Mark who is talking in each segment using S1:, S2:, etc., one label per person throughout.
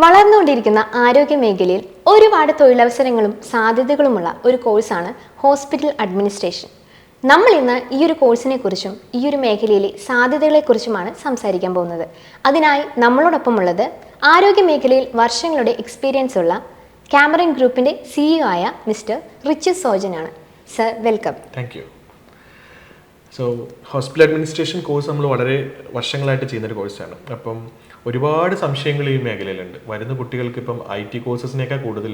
S1: വളർന്നുകൊണ്ടിരിക്കുന്ന ആരോഗ്യ മേഖലയിൽ ഒരുപാട് തൊഴിലവസരങ്ങളും സാധ്യതകളുമുള്ള ഒരു കോഴ്സാണ് ഹോസ്പിറ്റൽ അഡ്മിനിസ്ട്രേഷൻ. നമ്മൾ ഇന്ന് ഈ ഒരു കോഴ്സിനെ കുറിച്ചും ഈ ഒരു മേഖലയിലെ സാധ്യതകളെക്കുറിച്ചുമാണ് സംസാരിക്കാൻ പോകുന്നത്. അതിനായി നമ്മളോടൊപ്പം ഉള്ളത് ആരോഗ്യ മേഖലയിൽ വർഷങ്ങളുടെ എക്സ്പീരിയൻസ് ഉള്ള കാമറിൻ ഗ്രൂപ്പിന്റെ CEO ആയ മിസ്റ്റർ റിച്ച് സോജനാണ്. Sir, welcome.
S2: Thank you. So hospital administration course നമ്മൾ വളരെ വർഷങ്ങളായിട്ട് ചെയ്യുന്നൊരു കോഴ്സാണ്. അപ്പം ഒരുപാട് സംശയങ്ങൾ ഈ മേഖലയിലുണ്ട്. വരുന്ന കുട്ടികൾക്ക് ഇപ്പം IT കോഴ്സസിനേക്കാൾ കൂടുതൽ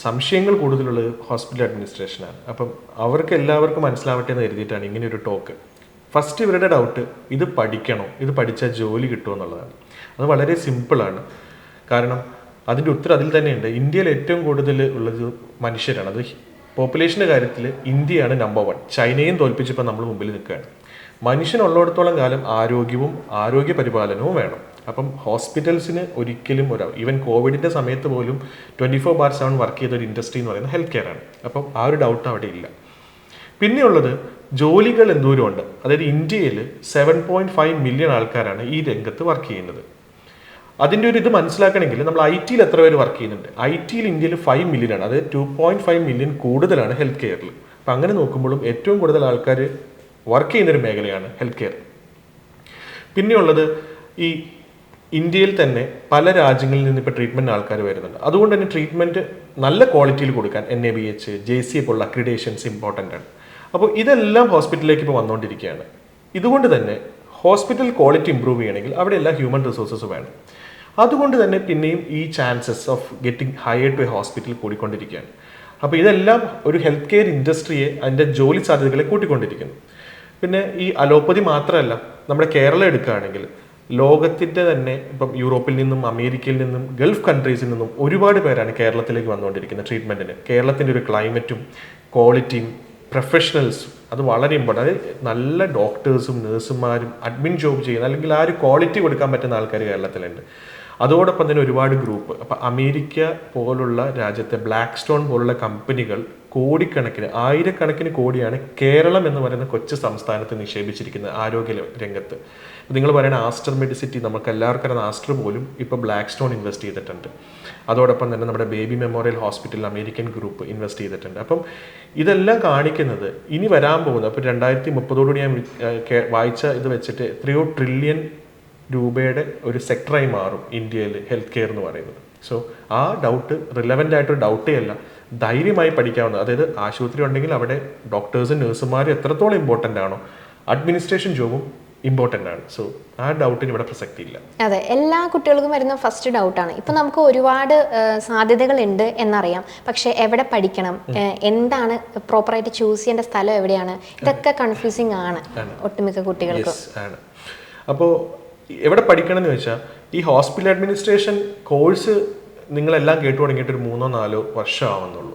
S2: സംശയങ്ങൾ കൂടുതലുള്ളത് ഹോസ്പിറ്റൽ അഡ്മിനിസ്ട്രേഷനാണ്. അപ്പം അവർക്ക് എല്ലാവർക്കും മനസ്സിലാവട്ടെ എന്ന് കരുതിയിട്ടാണ് ഇങ്ങനെയൊരു ടോക്ക്. ഫസ്റ്റ് ഇവരുടെ ഡൗട്ട്, ഇത് പഠിക്കണോ, ഇത് പഠിച്ചാൽ ജോലി കിട്ടുമോ എന്നുള്ളതാണ്. അത് വളരെ സിമ്പിളാണ്. കാരണം അതിൻ്റെ ഉത്തരം അതിൽ തന്നെയുണ്ട്. ഇന്ത്യയിൽ ഏറ്റവും കൂടുതൽ ഉള്ളത് മനുഷ്യരാണ്. അത് പോപ്പുലേഷൻ്റെ കാര്യത്തിൽ ഇന്ത്യയാണ് നമ്പർ 1. ചൈനയും തോൽപ്പിച്ചപ്പോൾ നമ്മൾ മുമ്പിൽ നിൽക്കുകയാണ്. മനുഷ്യനുള്ളിടത്തോളം കാലം ആരോഗ്യവും ആരോഗ്യ പരിപാലനവും വേണം. അപ്പം ഹോസ്പിറ്റൽസിന് ഒരിക്കലും ഈവൻ കോവിഡിൻ്റെ സമയത്ത് പോലും 24/7 വർക്ക് ചെയ്ത ഒരു ഇൻഡസ്ട്രി എന്ന് പറയുന്നത് ഹെൽത്ത് കെയർ ആണ്. അപ്പം ആ ഒരു ഡൗട്ട് അവിടെ ഇല്ല. പിന്നെയുള്ളത് ജോലികൾ എന്തോരമുണ്ട്. അതായത് ഇന്ത്യയിൽ 7.5 മില്യൺ ആൾക്കാരാണ് ഈ രംഗത്ത് വർക്ക് ചെയ്യുന്നത്. അതിൻ്റെ ഒരു ഇത് മനസ്സിലാക്കണമെങ്കിൽ നമ്മൾ IT എത്ര പേര് വർക്ക് ചെയ്യുന്നുണ്ട്. IT ഇന്ത്യയിൽ 5 മില്യൺ ആണ്. അതായത് 2.5 മില്യൺ കൂടുതലാണ് ഹെൽത്ത് കെയറിൽ. അപ്പം അങ്ങനെ നോക്കുമ്പോഴും ഏറ്റവും കൂടുതൽ ആൾക്കാർ വർക്ക് ചെയ്യുന്നൊരു മേഖലയാണ് ഹെൽത്ത് കെയർ. പിന്നെയുള്ളത് ഈ ഇന്ത്യയിൽ തന്നെ പല രാജ്യങ്ങളിൽ നിന്ന് ഇപ്പോൾ ട്രീറ്റ്മെൻറ്റ് ആൾക്കാർ വരുന്നുണ്ട്. അതുകൊണ്ട് തന്നെ ട്രീറ്റ്മെൻറ്റ് നല്ല ക്വാളിറ്റിയിൽ കൊടുക്കാൻ NABH, JCA പോലുള്ള അക്രിഡേഷൻസ് ഇമ്പോർട്ടൻ്റ് ആണ്. അപ്പോൾ ഇതെല്ലാം ഹോസ്പിറ്റലിലേക്ക് ഇപ്പോൾ വന്നുകൊണ്ടിരിക്കുകയാണ്. ഇതുകൊണ്ട് തന്നെ ഹോസ്പിറ്റൽ ക്വാളിറ്റി ഇമ്പ്രൂവ് ചെയ്യണമെങ്കിൽ അവിടെയെല്ലാം ഹ്യൂമൻ റിസോഴ്സസ് വേണം. അതുകൊണ്ട് തന്നെ പിന്നെയും ഈ chances of getting higher to a hospital കൂടിക്കൊണ്ടിരിക്കുകയാണ്. അപ്പോൾ ഇതെല്ലാം ഒരു ഹെൽത്ത് കെയർ ഇൻഡസ്ട്രിയെ അതിൻ്റെ ജോലി സാധ്യതകളെ കൂട്ടിക്കൊണ്ടിരിക്കുന്നു. പിന്നെ ഈ അലോപ്പതി മാത്രമല്ല, നമ്മുടെ കേരളം എടുക്കുകയാണെങ്കിൽ ലോകത്തിൻ്റെ തന്നെ ഇപ്പം യൂറോപ്പിൽ നിന്നും അമേരിക്കയിൽ നിന്നും ഗൾഫ് കൺട്രീസിൽ നിന്നും ഒരുപാട് പേരാണ് കേരളത്തിലേക്ക് വന്നുകൊണ്ടിരിക്കുന്നത് ട്രീറ്റ്മെൻറ്റിന്. കേരളത്തിൻ്റെ ഒരു ക്ലൈമറ്റും ക്വാളിറ്റിയും പ്രൊഫഷണൽസും അത് വളരെ ഇമ്പോർട്ടൻ്റ്. അതായത് നല്ല ഡോക്ടേഴ്സും നഴ്സുമാരും അഡ്മിൻ ജോബ് ചെയ്യുന്ന അല്ലെങ്കിൽ ആ ഒരു ക്വാളിറ്റി കൊടുക്കാൻ പറ്റുന്ന ആൾക്കാർ കേരളത്തിലുണ്ട്. അതോടൊപ്പം തന്നെ ഒരുപാട് ഗ്രൂപ്പ്. അപ്പം അമേരിക്ക പോലുള്ള രാജ്യത്തെ ബ്ലാക്ക് സ്റ്റോൺ പോലുള്ള കമ്പനികൾ കോടിക്കണക്കിന്, ആയിരക്കണക്കിന് കോടിയാണ് കേരളം എന്ന് പറയുന്ന കൊച്ചു സംസ്ഥാനത്ത് നിക്ഷേപിച്ചിരിക്കുന്നത് ആരോഗ്യ രംഗത്ത്. നിങ്ങൾ പറയുന്ന ആസ്റ്റർ മെഡിസിറ്റി, നമുക്ക് എല്ലാവർക്കും അറിയുന്ന ആസ്റ്റർ പോലും ഇപ്പോൾ ബ്ലാക്ക് സ്റ്റോൺ ഇൻവെസ്റ്റ് ചെയ്തിട്ടുണ്ട്. അതോടൊപ്പം തന്നെ നമ്മുടെ ബേബി മെമ്മോറിയൽ ഹോസ്പിറ്റലിൽ അമേരിക്കൻ ഗ്രൂപ്പ് ഇൻവെസ്റ്റ് ചെയ്തിട്ടുണ്ട്. അപ്പം ഇതെല്ലാം കാണിക്കുന്നത് ഇനി വരാൻ പോകുന്നത്, അപ്പോൾ 2030 ഞാൻ വായിച്ച ഇത് വെച്ചിട്ട് എത്രയോ ട്രില്യൺ രൂപയുടെ ഒരു സെക്ടറായി മാറും ഇന്ത്യയിൽ ഹെൽത്ത് കെയർ എന്ന് പറയുന്നത്. സോ ആ ഡൗട്ട് റിലവൻ്റ് ആയിട്ടൊരു ഡൗട്ടേ അല്ല, ധൈര്യമായി പഠിക്കാവുന്നത്. അതായത് ആശുപത്രി ഉണ്ടെങ്കിൽ അവിടെ ഡോക്ടേഴ്സും നഴ്സുമാരും എത്രത്തോളം ഇമ്പോർട്ടൻ്റ് ആണോ, അഡ്മിനിസ്ട്രേഷൻ ജോബും ഇമ്പോർട്ടൻ്റ് ആണ്. സോ ആ ഡൗട്ടിന് ഇവിടെ പ്രസക്തി ഇല്ല.
S1: അതെ, എല്ലാ കുട്ടികൾക്കും വരുന്ന ഫസ്റ്റ് ഡൗട്ടാണ്. ഇപ്പം നമുക്ക് ഒരുപാട് സാധ്യതകൾ ഉണ്ട് എന്നറിയാം, പക്ഷെ എവിടെ പഠിക്കണം, എന്താണ് പ്രോപ്പറായിട്ട് ചൂസ് ചെയ്യേണ്ട സ്ഥലം എവിടെയാണ്, ഇതൊക്കെ കൺഫ്യൂസിങ് ആണ് ഒട്ടുമിക്ക കുട്ടികൾക്കും.
S2: അപ്പോൾ എവിടെ പഠിക്കണം എന്ന് വെച്ചാൽ ഈ ഹോസ്പിറ്റൽ അഡ്മിനിസ്ട്രേഷൻ കോഴ്സ് നിങ്ങളെല്ലാം കേട്ടു തുടങ്ങിയിട്ട് ഒരു 3-4 വർഷം ആവുന്നുള്ളൂ.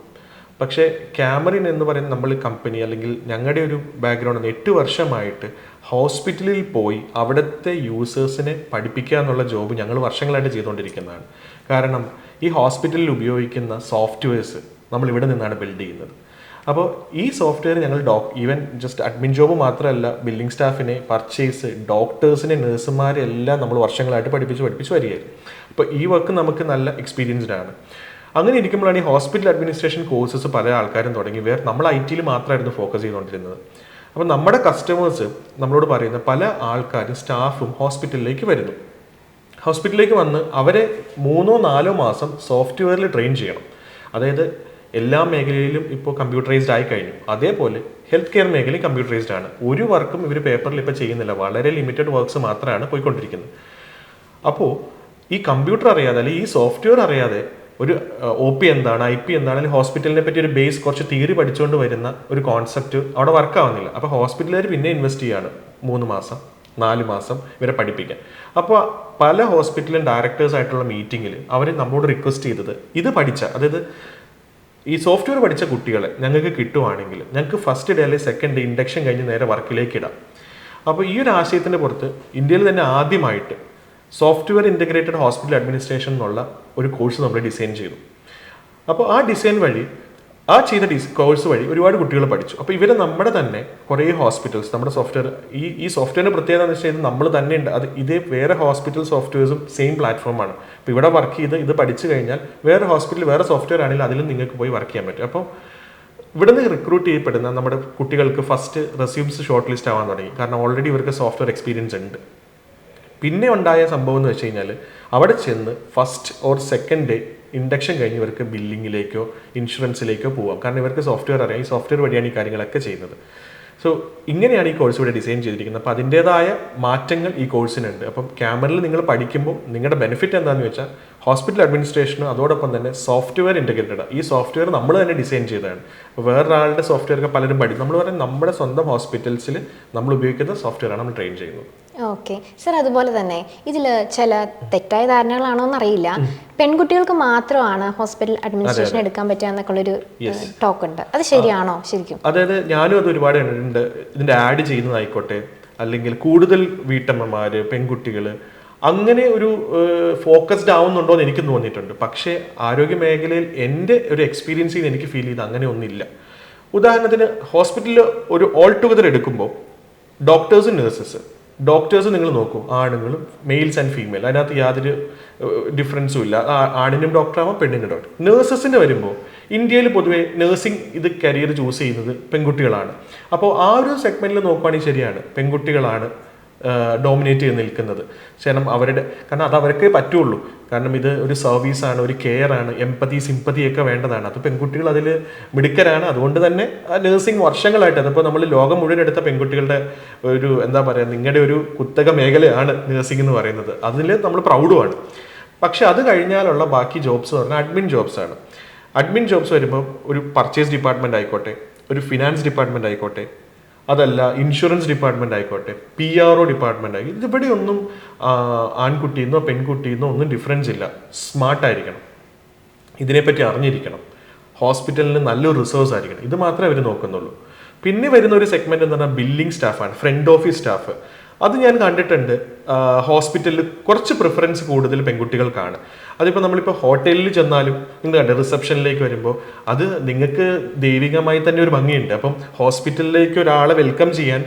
S2: പക്ഷേ കാമറിൻ എന്ന് പറയുന്ന നമ്മൾ കമ്പനി അല്ലെങ്കിൽ ഞങ്ങളുടെ ഒരു ബാക്ക്ഗ്രൗണ്ട് 8 വർഷമായിട്ട് ഹോസ്പിറ്റലിൽ പോയി അവിടുത്തെ യൂസേഴ്സിനെ പഠിപ്പിക്കുക എന്നുള്ള ജോബ് ഞങ്ങൾ വർഷങ്ങളായിട്ട് ചെയ്തുകൊണ്ടിരിക്കുന്നതാണ്. കാരണം ഈ ഹോസ്പിറ്റലിൽ ഉപയോഗിക്കുന്ന സോഫ്റ്റ്വെയർസ് നമ്മൾ ഇവിടെ നിന്നാണ് ബിൽഡ് ചെയ്യുന്നത്. അപ്പോൾ ഈ സോഫ്റ്റ്വെയർ ഞങ്ങൾ ഈവൻ ജസ്റ്റ് അഡ്മിൻ ജോബ് മാത്രമല്ല, ബില്ലിംഗ് സ്റ്റാഫിനെ, പർച്ചേസ്, ഡോക്ടേഴ്സിനെ, നഴ്സുമാരെ എല്ലാം നമ്മൾ വർഷങ്ങളായിട്ട് പഠിപ്പിച്ച് വരികയായിരുന്നു. അപ്പോൾ ഈ വർക്ക് നമുക്ക് നല്ല എക്സ്പീരിയൻസ്ഡ് ആണ്. അങ്ങനെ ഇരിക്കുമ്പോഴാണ് ഈ ഹോസ്പിറ്റൽ അഡ്മിനിസ്ട്രേഷൻ കോഴ്സസ് പല ആൾക്കാരും തുടങ്ങി. നമ്മൾ IT മാത്രമായിരുന്നു ഫോക്കസ് ചെയ്തുകൊണ്ടിരുന്നത്. അപ്പോൾ നമ്മുടെ കസ്റ്റമേഴ്സ് നമ്മളോട് പറയുന്ന പല ആൾക്കാരും, സ്റ്റാഫും ഹോസ്പിറ്റലിലേക്ക് വരുന്നു. ഹോസ്പിറ്റലിലേക്ക് വന്ന് അവരെ 3-4 മാസം സോഫ്റ്റ്വെയറിൽ ട്രെയിൻ ചെയ്യണം. അതായത് എല്ലാ മേഖലയിലും ഇപ്പോൾ കമ്പ്യൂട്ടറൈസ്ഡ് ആയി കഴിഞ്ഞു. അതേപോലെ ഹെൽത്ത് കെയർ മേഖലയും കമ്പ്യൂട്ടറൈസ്ഡ് ആണ്. ഒരു വർക്കും ഇവർ പേപ്പറിൽ ഇപ്പോൾ ചെയ്യുന്നില്ല, വളരെ ലിമിറ്റഡ് വർക്ക്സ് മാത്രമാണ് പോയിക്കൊണ്ടിരിക്കുന്നത്. അപ്പോൾ ഈ കമ്പ്യൂട്ടർ അറിയാതെ അല്ലെങ്കിൽ ഈ സോഫ്റ്റ്വെയർ അറിയാതെ ഒരു OP എന്താണ്, IP എന്താണ്, അല്ലെങ്കിൽ ഹോസ്പിറ്റലിനെ പറ്റി ഒരു ബേസ് കുറച്ച് തിയറി പഠിച്ചുകൊണ്ട് വരുന്ന ഒരു കോൺസെപ്റ്റ് അവിടെ വർക്ക് ആവുന്നില്ല. അപ്പോൾ ഹോസ്പിറ്റലുകാർ പിന്നെ ഇൻവെസ്റ്റ് ചെയ്യാണ് 3 മാസം 4 മാസം ഇവരെ പഠിപ്പിക്കാൻ. അപ്പോൾ പല ഹോസ്പിറ്റലും ഡയറക്ടേഴ്സ് ആയിട്ടുള്ള മീറ്റിങ്ങിൽ അവർ നമ്മളോട് റിക്വസ്റ്റ് ചെയ്തത്, ഇത് പഠിച്ച, അതായത് ഈ സോഫ്റ്റ്വെയർ പഠിച്ച കുട്ടികളെ ഞങ്ങൾക്ക് കിട്ടുവാണെങ്കിൽ ഞങ്ങൾക്ക് ഫസ്റ്റ് ഡേ അല്ലെങ്കിൽ സെക്കൻഡ് ഡേ ഇൻഡക്ഷൻ കഴിഞ്ഞ് നേരെ വർക്കിലേക്ക് ഇടാം. അപ്പോൾ ഈ ഒരു ആശയത്തിൻ്റെ പുറത്ത് ഇന്ത്യയിൽ തന്നെ ആദ്യമായിട്ട് സോഫ്റ്റ്വെയർ ഇൻ്റഗ്രേറ്റഡ് ഹോസ്പിറ്റൽ അഡ്മിനിസ്ട്രേഷൻ എന്നുള്ള ഒരു കോഴ്സ് നമ്മൾ ഡിസൈൻ ചെയ്തു. അപ്പോൾ ആ ഡിസൈൻ വഴി ആ ചെയ്ത കോഴ്സ് വഴി ഒരുപാട് കുട്ടികൾ പഠിച്ചു. അപ്പോൾ ഇവർ നമ്മുടെ തന്നെ കുറേ ഹോസ്പിറ്റൽസ്, നമ്മുടെ സോഫ്റ്റ്വെയർ, ഈ സോഫ്റ്റ്വെയറിൻ്റെ പ്രത്യേകത എന്ന് വെച്ചാൽ നമ്മൾ തന്നെ ഉണ്ട്, അത് ഇതേ വേറെ ഹോസ്പിറ്റൽ സോഫ്റ്റ്വെയർസും സെയിം പ്ലാറ്റ്ഫോമാണ്. ഇപ്പോൾ ഇവിടെ വർക്ക് ചെയ്ത് ഇത് പഠിച്ചു കഴിഞ്ഞാൽ വേറെ ഹോസ്പിറ്റലിൽ വേറെ സോഫ്റ്റ്വെയർ ആണെങ്കിൽ അതിലും നിങ്ങൾക്ക് പോയി വർക്ക് ചെയ്യാൻ പറ്റും. അപ്പോൾ ഇവിടുന്ന് റിക്രൂട്ട് ചെയ്യപ്പെടുന്ന നമ്മുടെ കുട്ടികൾക്ക് ഫസ്റ്റ് റെസ്യൂംസ് ഷോർട്ട് ലിസ്റ്റ് ആവാൻ തുടങ്ങി. കാരണം ഓൾറെഡി ഇവർക്ക് സോഫ്റ്റ്വെയർ എക്സ്പീരിയൻസ് ഉണ്ട്. പിന്നെ ഉണ്ടായ സംഭവം എന്ന് വെച്ച് കഴിഞ്ഞാൽ അവിടെ ചെന്ന് first or second day induction കഴിഞ്ഞ് ഇവർക്ക് ബില്ലിങ്ങിലേക്കോ ഇൻഷുറൻസിലേക്കോ പോവാം. കാരണം ഇവർക്ക് സോഫ്റ്റ്വെയർ അറിയാം, ഈ സോഫ്റ്റ്വെയർ വഴിയാണ് ഈ കാര്യങ്ങളൊക്കെ ചെയ്യുന്നത്. സോ ഇങ്ങനെയാണ് ഈ കോഴ്സ് ഇവിടെ ഡിസൈൻ ചെയ്തിരിക്കുന്നത്. അപ്പോൾ അതിൻ്റേതായ മാറ്റങ്ങൾ ഈ കോഴ്സിനുണ്ട്. അപ്പം ക്യാമറയിൽ നിങ്ങൾ പഠിക്കുമ്പോൾ നിങ്ങളുടെ ബെനിഫിറ്റ് എന്താണെന്ന് വെച്ചാൽ ഹോസ്പിറ്റൽ അഡ്മിനിസ്ട്രേഷനും അതോടൊപ്പം തന്നെ സോഫ്റ്റ്വെയർ ഇൻറ്റഗ്രേറ്റഡ്. ഈ സോഫ്റ്റ്വെയർ നമ്മൾ തന്നെ ഡിസൈൻ ചെയ്തതാണ്. വേറൊരാളുടെ സോഫ്റ്റ്വെയർ ഒക്കെ പലരും പഠിക്കും. നമ്മൾ പറഞ്ഞാൽ നമ്മുടെ സ്വന്തം ഹോസ്പിറ്റൽസിൽ നമ്മൾ ഉപയോഗിക്കുന്ന സോഫ്റ്റ്വെയർ ആണ് നമ്മൾ ട്രെയിൻ ചെയ്യുന്നത്.
S1: ഓക്കെ സർ, അതുപോലെ തന്നെ ഇതിൽ ചില തെറ്റായ ധാരണകളാണോ എന്നറിയില്ല, പെൺകുട്ടികൾക്ക് മാത്രമാണ് ഹോസ്പിറ്റൽ അഡ്മിനിസ്ട്രേഷൻ എടുക്കാൻ പറ്റുക എന്നൊക്കെയുള്ളൊരു ടോക്ക് ഉണ്ട്. അത് ശരിയാണോ ശരിക്കും?
S2: അതായത് ഞാനും അത് ഒരുപാട് ഉണ്ട്. ഇതിൻ്റെ ആഡ് ചെയ്യുന്നതായിക്കോട്ടെ, അല്ലെങ്കിൽ കൂടുതൽ വീട്ടമ്മമാർ, പെൺകുട്ടികൾ അങ്ങനെ ഒരു ഫോക്കസ്ഡ് ആവുന്നുണ്ടോ എന്ന് എനിക്ക് തോന്നിയിട്ടുണ്ട്. പക്ഷേ ആരോഗ്യ മേഖലയിൽ എൻ്റെ ഒരു എക്സ്പീരിയൻസ് ചെയ്ത് എനിക്ക് ഫീൽ ചെയ്ത് അങ്ങനെ ഒന്നുമില്ല. ഉദാഹരണത്തിന് ഹോസ്പിറ്റലിൽ ഒരു ഓൾ ടുഗദർ എടുക്കുമ്പോൾ ഡോക്ടേഴ്സും ഡോക്ടേഴ്സ് നിങ്ങൾ നോക്കൂ, ആണുങ്ങളും മെയിൽസ് ആൻഡ് ഫീമെയിൽ, അതിനകത്ത് യാതൊരു ഡിഫറൻസും ഇല്ല. ആണിനും ഡോക്ടറാവാം, പെണ്ണിനും ഡോക്ടർ. നേഴ്സസിന് വരുമ്പോൾ ഇന്ത്യയിൽ പൊതുവെ നേഴ്സിംഗ് ഇത് കരിയർ ചൂസ് ചെയ്യുന്നത് പെൺകുട്ടികളാണ്. അപ്പോൾ ആ ഒരു സെഗ്മെന്റിൽ നോക്കുവാണെങ്കിൽ ശരിയാണ്, പെൺകുട്ടികളാണ് ഡോമിനേറ്റ് ചെയ്ത് നിൽക്കുന്നത്. കാരണം അത് അവർക്കേ പറ്റുള്ളൂ. കാരണം ഇത് ഒരു സർവീസാണ്, ഒരു കെയർ ആണ്, എമ്പതി സിമ്പതി ഒക്കെ വേണ്ടതാണ്. അത് പെൺകുട്ടികൾ അതിൽ മിടുക്കരാണ്. അതുകൊണ്ട് തന്നെ ആ നേഴ്സിംഗ് വർഷങ്ങളായിട്ട്, അതിപ്പോൾ നമ്മൾ ലോകം മുഴുവൻ എടുത്ത പെൺകുട്ടികളുടെ ഒരു എന്താ പറയുക, നിങ്ങളുടെ ഒരു കുത്തക മേഖലയാണ് നേഴ്സിംഗ് എന്ന് പറയുന്നത്. അതിൽ നമ്മൾ പ്രൗഡുമാണ്. പക്ഷെ അത് കഴിഞ്ഞാലുള്ള ബാക്കി ജോബ്സ് പറഞ്ഞാൽ അഡ്മിൻ ജോബ്സ് ആണ്. അഡ്മിൻ ജോബ്സ് വരുമ്പോൾ ഒരു പർച്ചേസ് ഡിപ്പാർട്ട്മെന്റ് ആയിക്കോട്ടെ, ഒരു ഫിനാൻസ് ഡിപ്പാർട്ട്മെന്റ് ആയിക്കോട്ടെ, അതല്ല ഇൻഷുറൻസ് ഡിപ്പാർട്ട്മെന്റ് ആയിക്കോട്ടെ, PRO ഡിപ്പാർട്ട്മെന്റ് ആയി, ഇതിവിടെ ഒന്നും ആൺകുട്ടിയെന്നോ പെൺകുട്ടിയെന്നോ ഒന്നും ഡിഫറൻസ് ഇല്ല. സ്മാർട്ടായിരിക്കണം, ഇതിനെപ്പറ്റി അറിഞ്ഞിരിക്കണം, ഹോസ്പിറ്റലിന് നല്ലൊരു റിസോഴ്സ് ആയിരിക്കണം. ഇത് മാത്രമേ അവർ നോക്കുന്നുള്ളൂ. പിന്നെ വരുന്ന ഒരു സെഗ്മെന്റ് എന്ന് പറഞ്ഞാൽ ബില്ലിംഗ് സ്റ്റാഫാണ്, ഫ്രണ്ട് ഓഫീസ് സ്റ്റാഫ്. അത് ഞാൻ കണ്ടിട്ടുണ്ട് ഹോസ്പിറ്റലിൽ കുറച്ച് പ്രിഫറൻസ് കൂടുതൽ പെൺകുട്ടികൾക്കാണ്. അതിപ്പോൾ നമ്മളിപ്പോൾ ഹോട്ടലിൽ ചെന്നാലും നിങ്ങൾ കണ്ടേ, റിസപ്ഷനിലേക്ക് വരുമ്പോൾ അത് നിങ്ങൾക്ക് ദൈവികമായി തന്നെ ഒരു ഭംഗിയുണ്ട്. അപ്പം ഹോസ്പിറ്റലിലേക്ക് ഒരാളെ വെൽക്കം ചെയ്യാൻ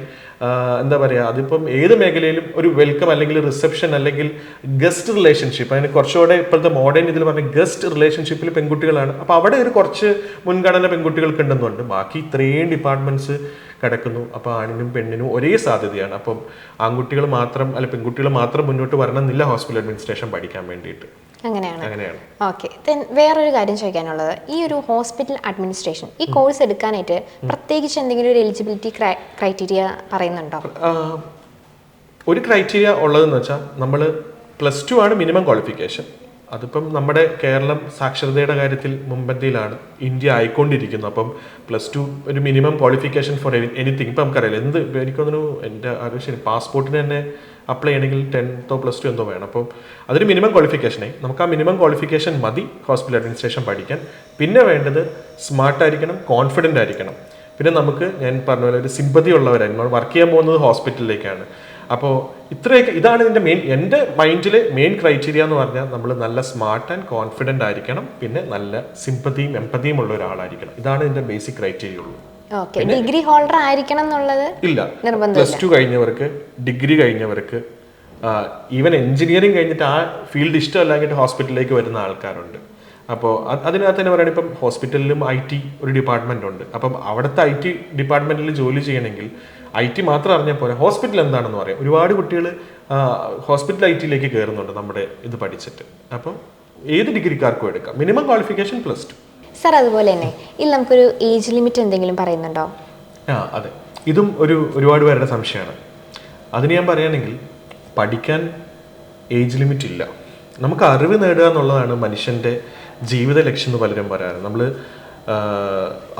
S2: എന്താ പറയുക, അതിപ്പം ഏത് മേഖലയിലും ഒരു വെൽക്കം അല്ലെങ്കിൽ റിസപ്ഷൻ അല്ലെങ്കിൽ ഗസ്റ്റ് റിലേഷൻഷിപ്പ്, അതിന് കുറച്ചുകൂടെ ഇപ്പോഴത്തെ മോഡേൺ ഇതിൽ പറഞ്ഞ ഗസ്റ്റ് റിലേഷൻഷിപ്പിൽ പെൺകുട്ടികളാണ്. അപ്പോൾ അവിടെ ഒരു കുറച്ച് മുൻഗണന പെൺകുട്ടികൾക്ക് ഉണ്ടെന്നുണ്ട്. ബാക്കി ഇത്രയും ഡിപ്പാർട്ട്മെന്റ്സ് കിടക്കുന്നു. അപ്പോൾ ആണിനും പെണ്ണിനും ഒരേ സാധ്യതയാണ്. അപ്പം ആൺകുട്ടികൾ മാത്രം അല്ല പെൺകുട്ടികൾ മാത്രം മുന്നോട്ട് വരണമെന്നില്ല ഹോസ്പിറ്റൽ അഡ്മിനിസ്ട്രേഷൻ പഠിക്കാൻ വേണ്ടിയിട്ട്.
S1: അങ്ങനെയാണ്. ഓക്കെ, വേറൊരു കാര്യം ചോദിക്കാനുള്ളത്, ഈ ഒരു ഹോസ്പിറ്റൽ അഡ്മിനിസ്ട്രേഷൻ ഈ കോഴ്സ് എടുക്കാനായിട്ട് പ്രത്യേകിച്ച് എന്തെങ്കിലും ഒരു എലിജിബിലിറ്റി ക്രൈറ്റീരിയ പറയുന്നുണ്ടോ?
S2: ഒരു ക്രൈറ്റീരിയ ഉള്ളതെന്ന് വെച്ചാൽ നമ്മൾ +2 ആണ് മിനിമം ക്വാളിഫിക്കേഷൻ. അതിപ്പം നമ്മുടെ കേരളം സാക്ഷരതയുടെ കാര്യത്തിൽ മുൻപന്തിയിലാണ്, ഇന്ത്യ ആയിക്കൊണ്ടിരിക്കുന്നു. അപ്പം +2 ഒരു മിനിമം ക്വാളിഫിക്കേഷൻ ഫോർ എനിത്തിങ്. ഇപ്പം നമുക്കറിയില്ല എന്ത്, എനിക്കൊന്നു എൻ്റെ ആവശ്യം പാസ്പോർട്ടിന് തന്നെ അപ്ലൈ ചെയ്യണമെങ്കിൽ 10th +2 എന്തോ വേണം. അപ്പം അതൊരു മിനിമം ക്വാളിഫിക്കേഷനായി. നമുക്ക് ആ മിനിമം ക്വാളിഫിക്കേഷൻ മതി ഹോസ്പിറ്റൽ അഡ്മിനിസ്ട്രേഷൻ പഠിക്കാൻ. പിന്നെ വേണ്ടത് സ്മാർട്ടായിരിക്കണം, കോൺഫിഡൻ്റ് ആയിരിക്കണം. പിന്നെ നമുക്ക് ഞാൻ പറഞ്ഞ പോലെ ഒരു സിമ്പതി ഉള്ളവരായിരുന്നു. നമ്മൾ വർക്ക് ചെയ്യാൻ പോകുന്നത് ഹോസ്പിറ്റലിലേക്കാണ്. അപ്പോൾ ഇത്രയൊക്കെ, ഇതാണ് ഇതിൻ്റെ എൻ്റെ മൈൻഡിലെ മെയിൻ ക്രൈറ്റീരിയ എന്ന് പറഞ്ഞാൽ നമ്മൾ നല്ല സ്മാർട്ട് ആൻഡ് കോൺഫിഡൻ്റ് ആയിരിക്കണം, പിന്നെ നല്ല സിമ്പതിയും എമ്പതിയും ഉള്ള ഒരാളായിരിക്കണം. ഇതാണ് ഇതിൻ്റെ ബേസിക് ക്രൈറ്റീരിയ ഉള്ളൂ.
S1: ഡിഗ്രി ഹോൾഡർ ആയിരിക്കണം എന്നുള്ളത്
S2: ഇല്ല. +2 കഴിഞ്ഞവർക്ക്, ഡിഗ്രി കഴിഞ്ഞവർക്ക്, ഈവൻ എഞ്ചിനീയറിംഗ് കഴിഞ്ഞിട്ട് ആ ഫീൽഡ് ഇഷ്ടമല്ലാഞ്ഞിട്ട് ഹോസ്പിറ്റലിലേക്ക് വരുന്ന ആൾക്കാരുണ്ട്. അപ്പോൾ അതിനകത്ത് തന്നെ പറയുകയാണെങ്കിൽ ഇപ്പം ഹോസ്പിറ്റലിലും IT ഒരു ഡിപ്പാർട്ട്മെന്റ് ഉണ്ട്. അപ്പം അവിടുത്തെ IT ഡിപ്പാർട്ട്മെന്റിൽ ജോലി ചെയ്യണമെങ്കിൽ IT മാത്രം അറിഞ്ഞാൽ പോലെ ഹോസ്പിറ്റൽ എന്താണെന്ന് പറയാം. ഒരുപാട് കുട്ടികൾ ഹോസ്പിറ്റൽ IT-യിലേക്ക് കയറുന്നുണ്ട് നമ്മുടെ ഇത് പഠിച്ചിട്ട്. അപ്പം ഏത് ഡിഗ്രിക്കാർക്കും എടുക്കാം. Minimum qualification +2.
S1: സർ, അതുപോലെ തന്നെ ഇതിൽ നമുക്കൊരു ഏജ് ലിമിറ്റ് എന്തെങ്കിലും പറയുന്നുണ്ടോ?
S2: അതെ, ഇതും ഒരുപാട് പേരുടെ സംശയമാണ്. അതിന് ഞാൻ പറയുകയാണെങ്കിൽ പഠിക്കാൻ ഏജ് ലിമിറ്റ് ഇല്ല. നമുക്ക് അറിവ് നേടുക എന്നുള്ളതാണ് മനുഷ്യൻ്റെ ജീവിത ലക്ഷ്യം എന്ന് പലരും പറയാറ്. നമ്മൾ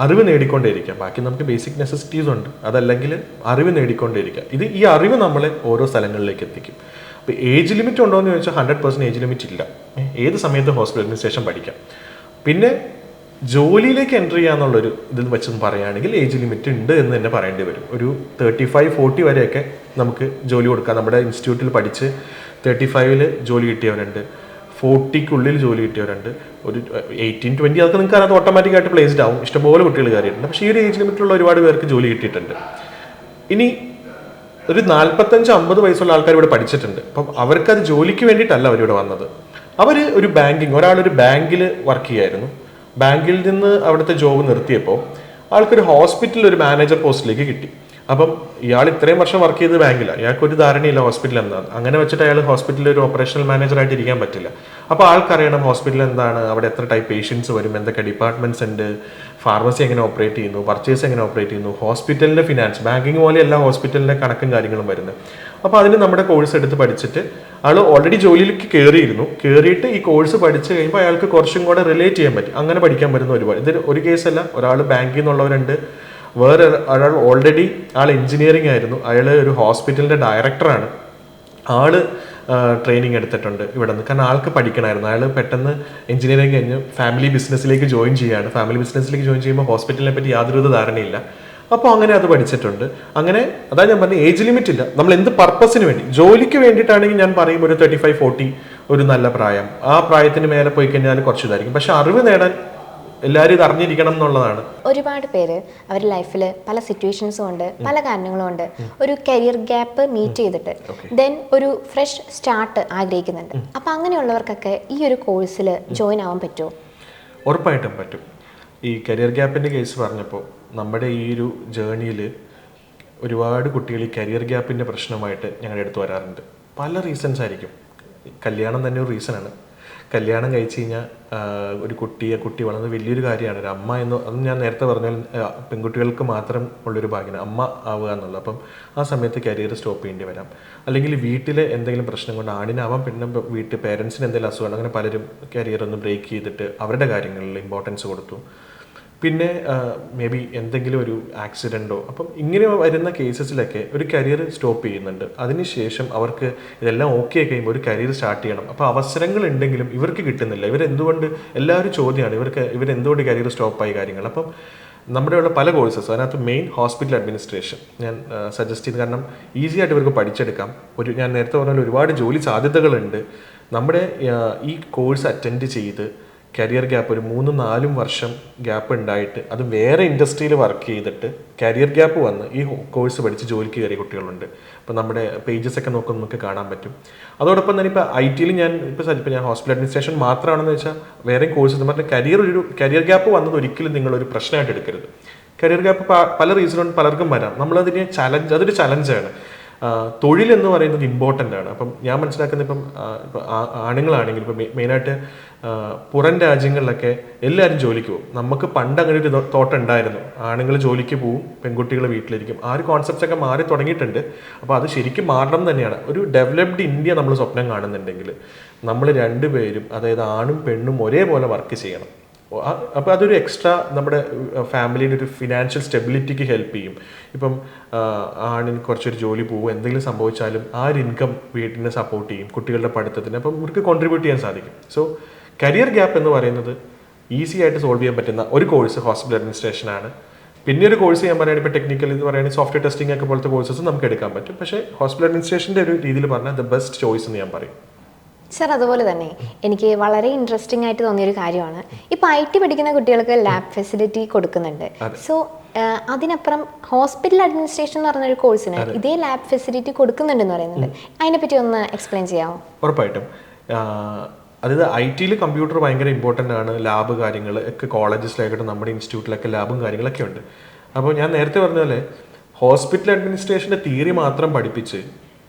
S2: അറിവ് നേടിക്കൊണ്ടേയിരിക്കുക. ബാക്കി നമുക്ക് ബേസിക് നെസസിറ്റീസ് ഉണ്ട്, അതല്ലെങ്കിൽ അറിവ് നേടിക്കൊണ്ടേയിരിക്കുക. ഈ അറിവ് നമ്മളെ ഓരോ സ്ഥലങ്ങളിലേക്ക് എത്തിക്കും. അപ്പോൾ ഏജ് ലിമിറ്റ് ഉണ്ടോ എന്ന് ചോദിച്ചാൽ 100% ഏജ് ലിമിറ്റ് ഇല്ല. ഏത് സമയത്ത് ഹോസ്പിറ്റൽ അഡ്മിനിസ്ട്രേഷൻ പഠിക്കാം. പിന്നെ ജോലിയിലേക്ക് എൻ്റർ ചെയ്യാന്നുള്ളൊരു ഇതിൽ വെച്ചൊന്നും പറയുകയാണെങ്കിൽ ഏജ് ലിമിറ്റ് ഉണ്ട് എന്ന് തന്നെ പറയേണ്ടി വരും. ഒരു 35-40 വരെയൊക്കെ നമുക്ക് ജോലി കൊടുക്കാം. നമ്മുടെ ഇൻസ്റ്റിറ്റ്യൂട്ടിൽ പഠിച്ച് 35-ൽ ജോലി കിട്ടിയവരുണ്ട്, 40-ക്കുള്ളിൽ ജോലി കിട്ടിയവരുണ്ട്, ഒരു 18-20 അതൊക്കെ നിങ്ങൾക്ക് അത് ഓട്ടോമാറ്റിക്കായിട്ട് പ്ലേസ്ഡ് ആവും, ഇഷ്ടംപോലെ കുട്ടികൾ കയറിയിട്ടുണ്ട്. പക്ഷേ ഈ ഒരു ഏജ് ലിമിറ്റുള്ള ഒരുപാട് പേർക്ക് ജോലി കിട്ടിയിട്ടുണ്ട്. ഇനി ഒരു 45-50 വയസ്സുള്ള ആൾക്കാർ ഇവിടെ പഠിച്ചിട്ടുണ്ട്. അപ്പം അവർക്കത് ജോലിക്ക് വേണ്ടിയിട്ടല്ല അവരിവിടെ വന്നത്. അവർ ഒരു ഒരാളൊരു ബാങ്കിൽ വർക്ക് ചെയ്യായിരുന്നു. ബാങ്കിൽ നിന്ന് അവിടുത്തെ ജോബ് നിർത്തിയപ്പോൾ ആൾക്കൊരു ഹോസ്പിറ്റലിൽ ഒരു മാനേജർ പോസ്റ്റിലേക്ക് കിട്ടി. അപ്പം ഇയാൾ ഇത്രയും വർഷം വർക്ക് ചെയ്ത് ബാങ്കിലാണ്, ഇയാൾക്ക് ഒരു ധാരണയില്ല ഹോസ്പിറ്റൽ എന്താണ്. അങ്ങനെ വെച്ചിട്ട് അയാൾ ഹോസ്പിറ്റലിൽ ഒരു ഓപ്പറേഷണൽ മാനേജറായിട്ട് ഇരിക്കാൻ പറ്റില്ല. അപ്പോൾ ആൾക്കറിയണം ഹോസ്പിറ്റൽ എന്താണ്, അവിടെ എത്ര ടൈപ്പ് പേഷ്യൻസ് വരും, എന്തൊക്കെ ഡിപ്പാർട്ട്മെന്റ്സ് ഉണ്ട്, ഫാർമസി എങ്ങനെ ഓപ്പറേറ്റ് ചെയ്യുന്നു, പർച്ചേസ് എങ്ങനെ ഓപ്പറേറ്റ് ചെയ്യുന്നു, ഹോസ്പിറ്റലിൻ്റെ ഫിനാൻസ്, ബാങ്കിങ് പോലെയല്ല ഹോസ്പിറ്റലിൻ്റെ കണക്കും കാര്യങ്ങളും വരുന്നത്. അപ്പോൾ അതിന് നമ്മുടെ കോഴ്സ് എടുത്ത് പഠിച്ചിട്ട് ആൾ ഓൾറെഡി ജോലിയിലേക്ക് കയറിയിട്ട് ഈ കോഴ്സ് പഠിച്ചു കഴിയുമ്പോൾ അയാൾക്ക് കുറച്ചും കൂടെ റിലേറ്റ് ചെയ്യാൻ പറ്റും. അങ്ങനെ പഠിക്കാൻ പറ്റുന്ന ഒരുപാട്. ഇത് ഒരു കേസല്ല, ഒരാൾ ബാങ്കിൽ നിന്നുള്ളവരുണ്ട്, വേറെ ഒരാൾ ഓൾറെഡി ആൾ എഞ്ചിനീയറിംഗ് ആയിരുന്നു, അയാൾ ഒരു ഹോസ്പിറ്റലിൻ്റെ ഡയറക്ടറാണ്, ആള് ട്രെയിനിങ് എടുത്തിട്ടുണ്ട് ഇവിടെ നിന്ന്. കാരണം ആൾക്ക് പഠിക്കണമായിരുന്നു. അയാൾ പെട്ടെന്ന് എഞ്ചിനീയറിംഗ് കഴിഞ്ഞ് ഫാമിലി ബിസിനസ്സിലേക്ക് ജോയിൻ ചെയ്യുമ്പോൾ ഹോസ്പിറ്റലിനെ പറ്റി യാതൊരു ധാരണയില്ല. അപ്പോൾ അങ്ങനെ അത് പഠിച്ചിട്ടുണ്ട്. അങ്ങനെ അതാ ഞാൻ പറഞ്ഞ ഏജ് ലിമിറ്റ് ഇല്ല. നമ്മൾ എന്ത് പർപ്പസിന് വേണ്ടി, ജോലിക്ക് വേണ്ടിയിട്ടാണെങ്കിൽ ഞാൻ പറയും ഒരു 35-40 ഒരു നല്ല പ്രായം. ആ പ്രായത്തിന് മേലെ പോയി കഴിഞ്ഞാൽ കുറച്ച് ഇതായിരിക്കും. പക്ഷെ അറിവ് നേടാൻ എല്ലാവരും ഇത് അറിഞ്ഞിരിക്കണം എന്നുള്ളതാണ്.
S1: ഒരുപാട് പേര് അവരുടെ ലൈഫിൽ പല സിറ്റുവേഷൻസും ഉണ്ട്, പല കാരണങ്ങളും കൊണ്ട് ഒരു കരിയർ ഗ്യാപ്പ് മീറ്റ് ചെയ്തിട്ട് ദെൻ ഒരു ഫ്രഷ് സ്റ്റാർട്ട് ആഗ്രഹിക്കുന്നുണ്ട്. അപ്പം അങ്ങനെയുള്ളവർക്കൊക്കെ ഈ ഒരു കോഴ്സിൽ ജോയിൻ ആവാൻ പറ്റുമോ?
S2: ഉറപ്പായിട്ടും പറ്റും. ഈ കരിയർ ഗ്യാപ്പിൻ്റെ കേസ് പറഞ്ഞപ്പോൾ നമ്മുടെ ഈ ഒരു ജേർണിയിൽ ഒരുപാട് കുട്ടികൾ ഈ കരിയർ ഗ്യാപ്പിൻ്റെ പ്രശ്നമായിട്ട് ഞങ്ങളുടെ അടുത്ത് വരാറുണ്ട്. പല റീസൺസ് ആയിരിക്കും. കല്യാണം തന്നെ ഒരു റീസണാണ്. കല്യാണം കഴിച്ച് കഴിഞ്ഞാൽ ഒരു കുട്ടി വളർന്നത് വലിയൊരു കാര്യമാണ്. ഒരു അമ്മ എന്ന് അത് ഞാൻ നേരത്തെ പറഞ്ഞാൽ പെൺകുട്ടികൾക്ക് മാത്രം ഉള്ളൊരു ഭാഗ്യമാണ് അമ്മ ആവുക എന്നുള്ളത്. അപ്പം ആ സമയത്ത് കരിയർ സ്റ്റോപ്പ് ചെയ്യേണ്ടി വരാം. അല്ലെങ്കിൽ വീട്ടിലെ എന്തെങ്കിലും പ്രശ്നം കൊണ്ട് ആണിനാവാം, പിന്നെ വീട്ടിൽ പേരൻസിന് എന്തെങ്കിലും അസുഖമാണ്. അങ്ങനെ പലരും കരിയർ ഒന്ന് ബ്രേക്ക് ചെയ്തിട്ട് അവരുടെ കാര്യങ്ങളിൽ ഇമ്പോർട്ടൻസ് കൊടുത്തു. പിന്നെ മേ ബി എന്തെങ്കിലും ഒരു ആക്സിഡൻറ്റോ, അപ്പം ഇങ്ങനെ വരുന്ന കേസസിലൊക്കെ ഒരു കരിയർ സ്റ്റോപ്പ് ചെയ്യുന്നുണ്ട്. അതിനുശേഷം അവർക്ക് ഇതെല്ലാം ഓക്കെ ആയി കഴിയുമ്പോൾ ഒരു കരിയർ സ്റ്റാർട്ട് ചെയ്യണം. അപ്പോൾ അവസരങ്ങൾ ഉണ്ടെങ്കിലും ഇവർക്ക് കിട്ടുന്നില്ല. ഇവരെന്തുകൊണ്ട്, എല്ലാവരും ചോദ്യമാണ് ഇവരെന്തുകൊണ്ട് കരിയർ സ്റ്റോപ്പായി കാര്യങ്ങൾ. അപ്പം നമ്മുടെ ഉള്ള പല കോഴ്സസ്, അതിനകത്ത് മെയിൻ ഹോസ്പിറ്റൽ അഡ്മിനിസ്ട്രേഷൻ ഞാൻ സജസ്റ്റ് ചെയ്ത്, കാരണം ഈസി ആയിട്ട് ഇവർക്ക് പഠിച്ചെടുക്കാം. ഞാൻ നേരത്തെ പറഞ്ഞ ഒരുപാട് ജോലി സാധ്യതകളുണ്ട്. നമ്മുടെ ഈ കോഴ്സ് അറ്റൻഡ് ചെയ്ത് കരിയർ ഗ്യാപ്പ് ഒരു 3-4 വർഷം ഗ്യാപ്പ് ഉണ്ടായിട്ട് അത് വേറെ ഇൻഡസ്ട്രിയിൽ വർക്ക് ചെയ്തിട്ട് കരിയർ ഗ്യാപ്പ് വന്ന് ഈ കോഴ്സ് പഠിച്ച് ജോലിക്ക് കയറിയ കുട്ടികളുണ്ട്. അപ്പോൾ നമ്മുടെ പേജസ് ഒക്കെ നോക്കുമ്പോൾ നമുക്ക് കാണാൻ പറ്റും. അതോടൊപ്പം തന്നെ ഇപ്പോൾ IT ഞാൻ ഹോസ്പിറ്റൽ അഡ്മിനിസ്ട്രേഷൻ മാത്രമാണെന്ന് വെച്ചാൽ വേറെ കോഴ്സ് എന്ന് പറഞ്ഞാൽ കരിയർ ഗ്യാപ്പ് വന്നത് ഒരിക്കലും നിങ്ങളൊരു പ്രശ്നമായിട്ട് എടുക്കരുത്. കരിയർ ഗ്യാപ്പ് പല റീസൺ കൊണ്ട് പലർക്കും വരാം. നമ്മളതിനെ അതൊരു ചലഞ്ചാണ്. തൊഴിൽ എന്ന് പറയുന്നത് ഇമ്പോർട്ടൻ്റ് ആണ്. അപ്പം ഞാൻ മനസ്സിലാക്കുന്നത് ഇപ്പം ആണുങ്ങളാണെങ്കിൽ ഇപ്പം മെയിനായിട്ട് പുറം രാജ്യങ്ങളിലൊക്കെ എല്ലാവരും ജോലിക്ക് പോകും. നമുക്ക് പണ്ട് അങ്ങനെ ഒരു തോട്ടം ഉണ്ടായിരുന്നു, ആണുങ്ങൾ ജോലിക്ക് പോവും, പെൺകുട്ടികൾ വീട്ടിലിരിക്കും. ആ ഒരു കോൺസെപ്റ്റ്സ് ഒക്കെ മാറി തുടങ്ങിയിട്ടുണ്ട്. അപ്പോൾ അത് ശരിക്കും മാറണം തന്നെയാണ്. ഒരു ഡെവലപ്ഡ് ഇന്ത്യ നമ്മൾ സ്വപ്നം കാണുന്നുണ്ടെങ്കിൽ നമ്മൾ രണ്ടുപേരും, അതായത് ആണും പെണ്ണും ഒരേപോലെ വർക്ക് ചെയ്യണം. അപ്പോൾ അതൊരു എക്സ്ട്രാ നമ്മുടെ ഫാമിലിയുടെ ഒരു ഫിനാൻഷ്യൽ സ്റ്റെബിലിറ്റിക്ക് ഹെൽപ്പ് ചെയ്യും. ഇപ്പം ആണിന് കുറച്ചൊരു ജോലി പോകും, എന്തെങ്കിലും സംഭവിച്ചാലും ആ ഒരു ഇൻകം വീട്ടിനെ സപ്പോർട്ട് ചെയ്യും, കുട്ടികളുടെ പഠിത്തത്തിന്. അപ്പം ഇവർക്ക് കോൺട്രിബ്യൂട്ട് ചെയ്യാൻ സാധിക്കും. സോ കരിയർ ഗ്യാപ്പ് എന്ന് പറയുന്നത് ഈസി ആയിട്ട് സോൾവ് ചെയ്യാൻ പറ്റുന്ന ഒരു കോഴ്സ് ഹോസ്പിറ്റൽ അഡ്മിനിസ്ട്രേഷൻ ആണ്. പിന്നെ ഒരു കോഴ്സ് ഞാൻ പറയുകയാണെങ്കിൽ ഇപ്പോൾ ടെക്നിക്കൽ എന്ന് പറയുകയാണെങ്കിൽ സോഫ്റ്റ്വെയർ ടെസ്റ്റിംഗ് ഒക്കെ പോലത്തെ കോഴ്സസ് നമുക്ക് എടുക്കാൻ പറ്റും. പക്ഷേ ഹോസ്പിറ്റൽ അഡ്മിനിസ്ട്രേഷൻ്റെ ഒരു രീതിയിൽ പറഞ്ഞാൽ ദ ബെസ്റ്റ് ചോയ്സ് എന്ന് ഞാൻ പറയും.
S1: സർ, അതുപോലെ തന്നെ എനിക്ക് വളരെ ഇൻട്രസ്റ്റിംഗ് ആയിട്ട് തോന്നിയൊരു കാര്യമാണ്, ഇപ്പോൾ IT പഠിക്കുന്ന കുട്ടികൾക്ക് ലാബ് ഫെസിലിറ്റി കൊടുക്കുന്നുണ്ട്. സോ അതിനപ്പുറം ഹോസ്പിറ്റൽ അഡ്മിനിസ്ട്രേഷൻ എന്ന് പറഞ്ഞൊരു കോഴ്സിന് ഇതേ ലാബ് ഫെസിലിറ്റി കൊടുക്കുന്നുണ്ടെന്ന് പറയുന്നുണ്ട്. അതിനെപ്പറ്റി ഒന്ന് എക്സ്പ്ലെയിൻ ചെയ്യാമോ?
S2: ഉറപ്പായിട്ടും. അതായത് IT കമ്പ്യൂട്ടർ ഭയങ്കര ഇമ്പോർട്ടൻ്റ് ആണ്. ലാബ് കാര്യങ്ങൾ ഒക്കെ കോളേജസിലായിക്കോട്ടെ നമ്മുടെ ഇൻസ്റ്റിറ്റ്യൂട്ടിലൊക്കെ ലാബും കാര്യങ്ങളൊക്കെ ഉണ്ട്. അപ്പോൾ ഞാൻ നേരത്തെ പറഞ്ഞ പോലെ ഹോസ്പിറ്റൽ അഡ്മിനിസ്ട്രേഷൻ്റെ തിയറി മാത്രം പഠിപ്പിച്ച്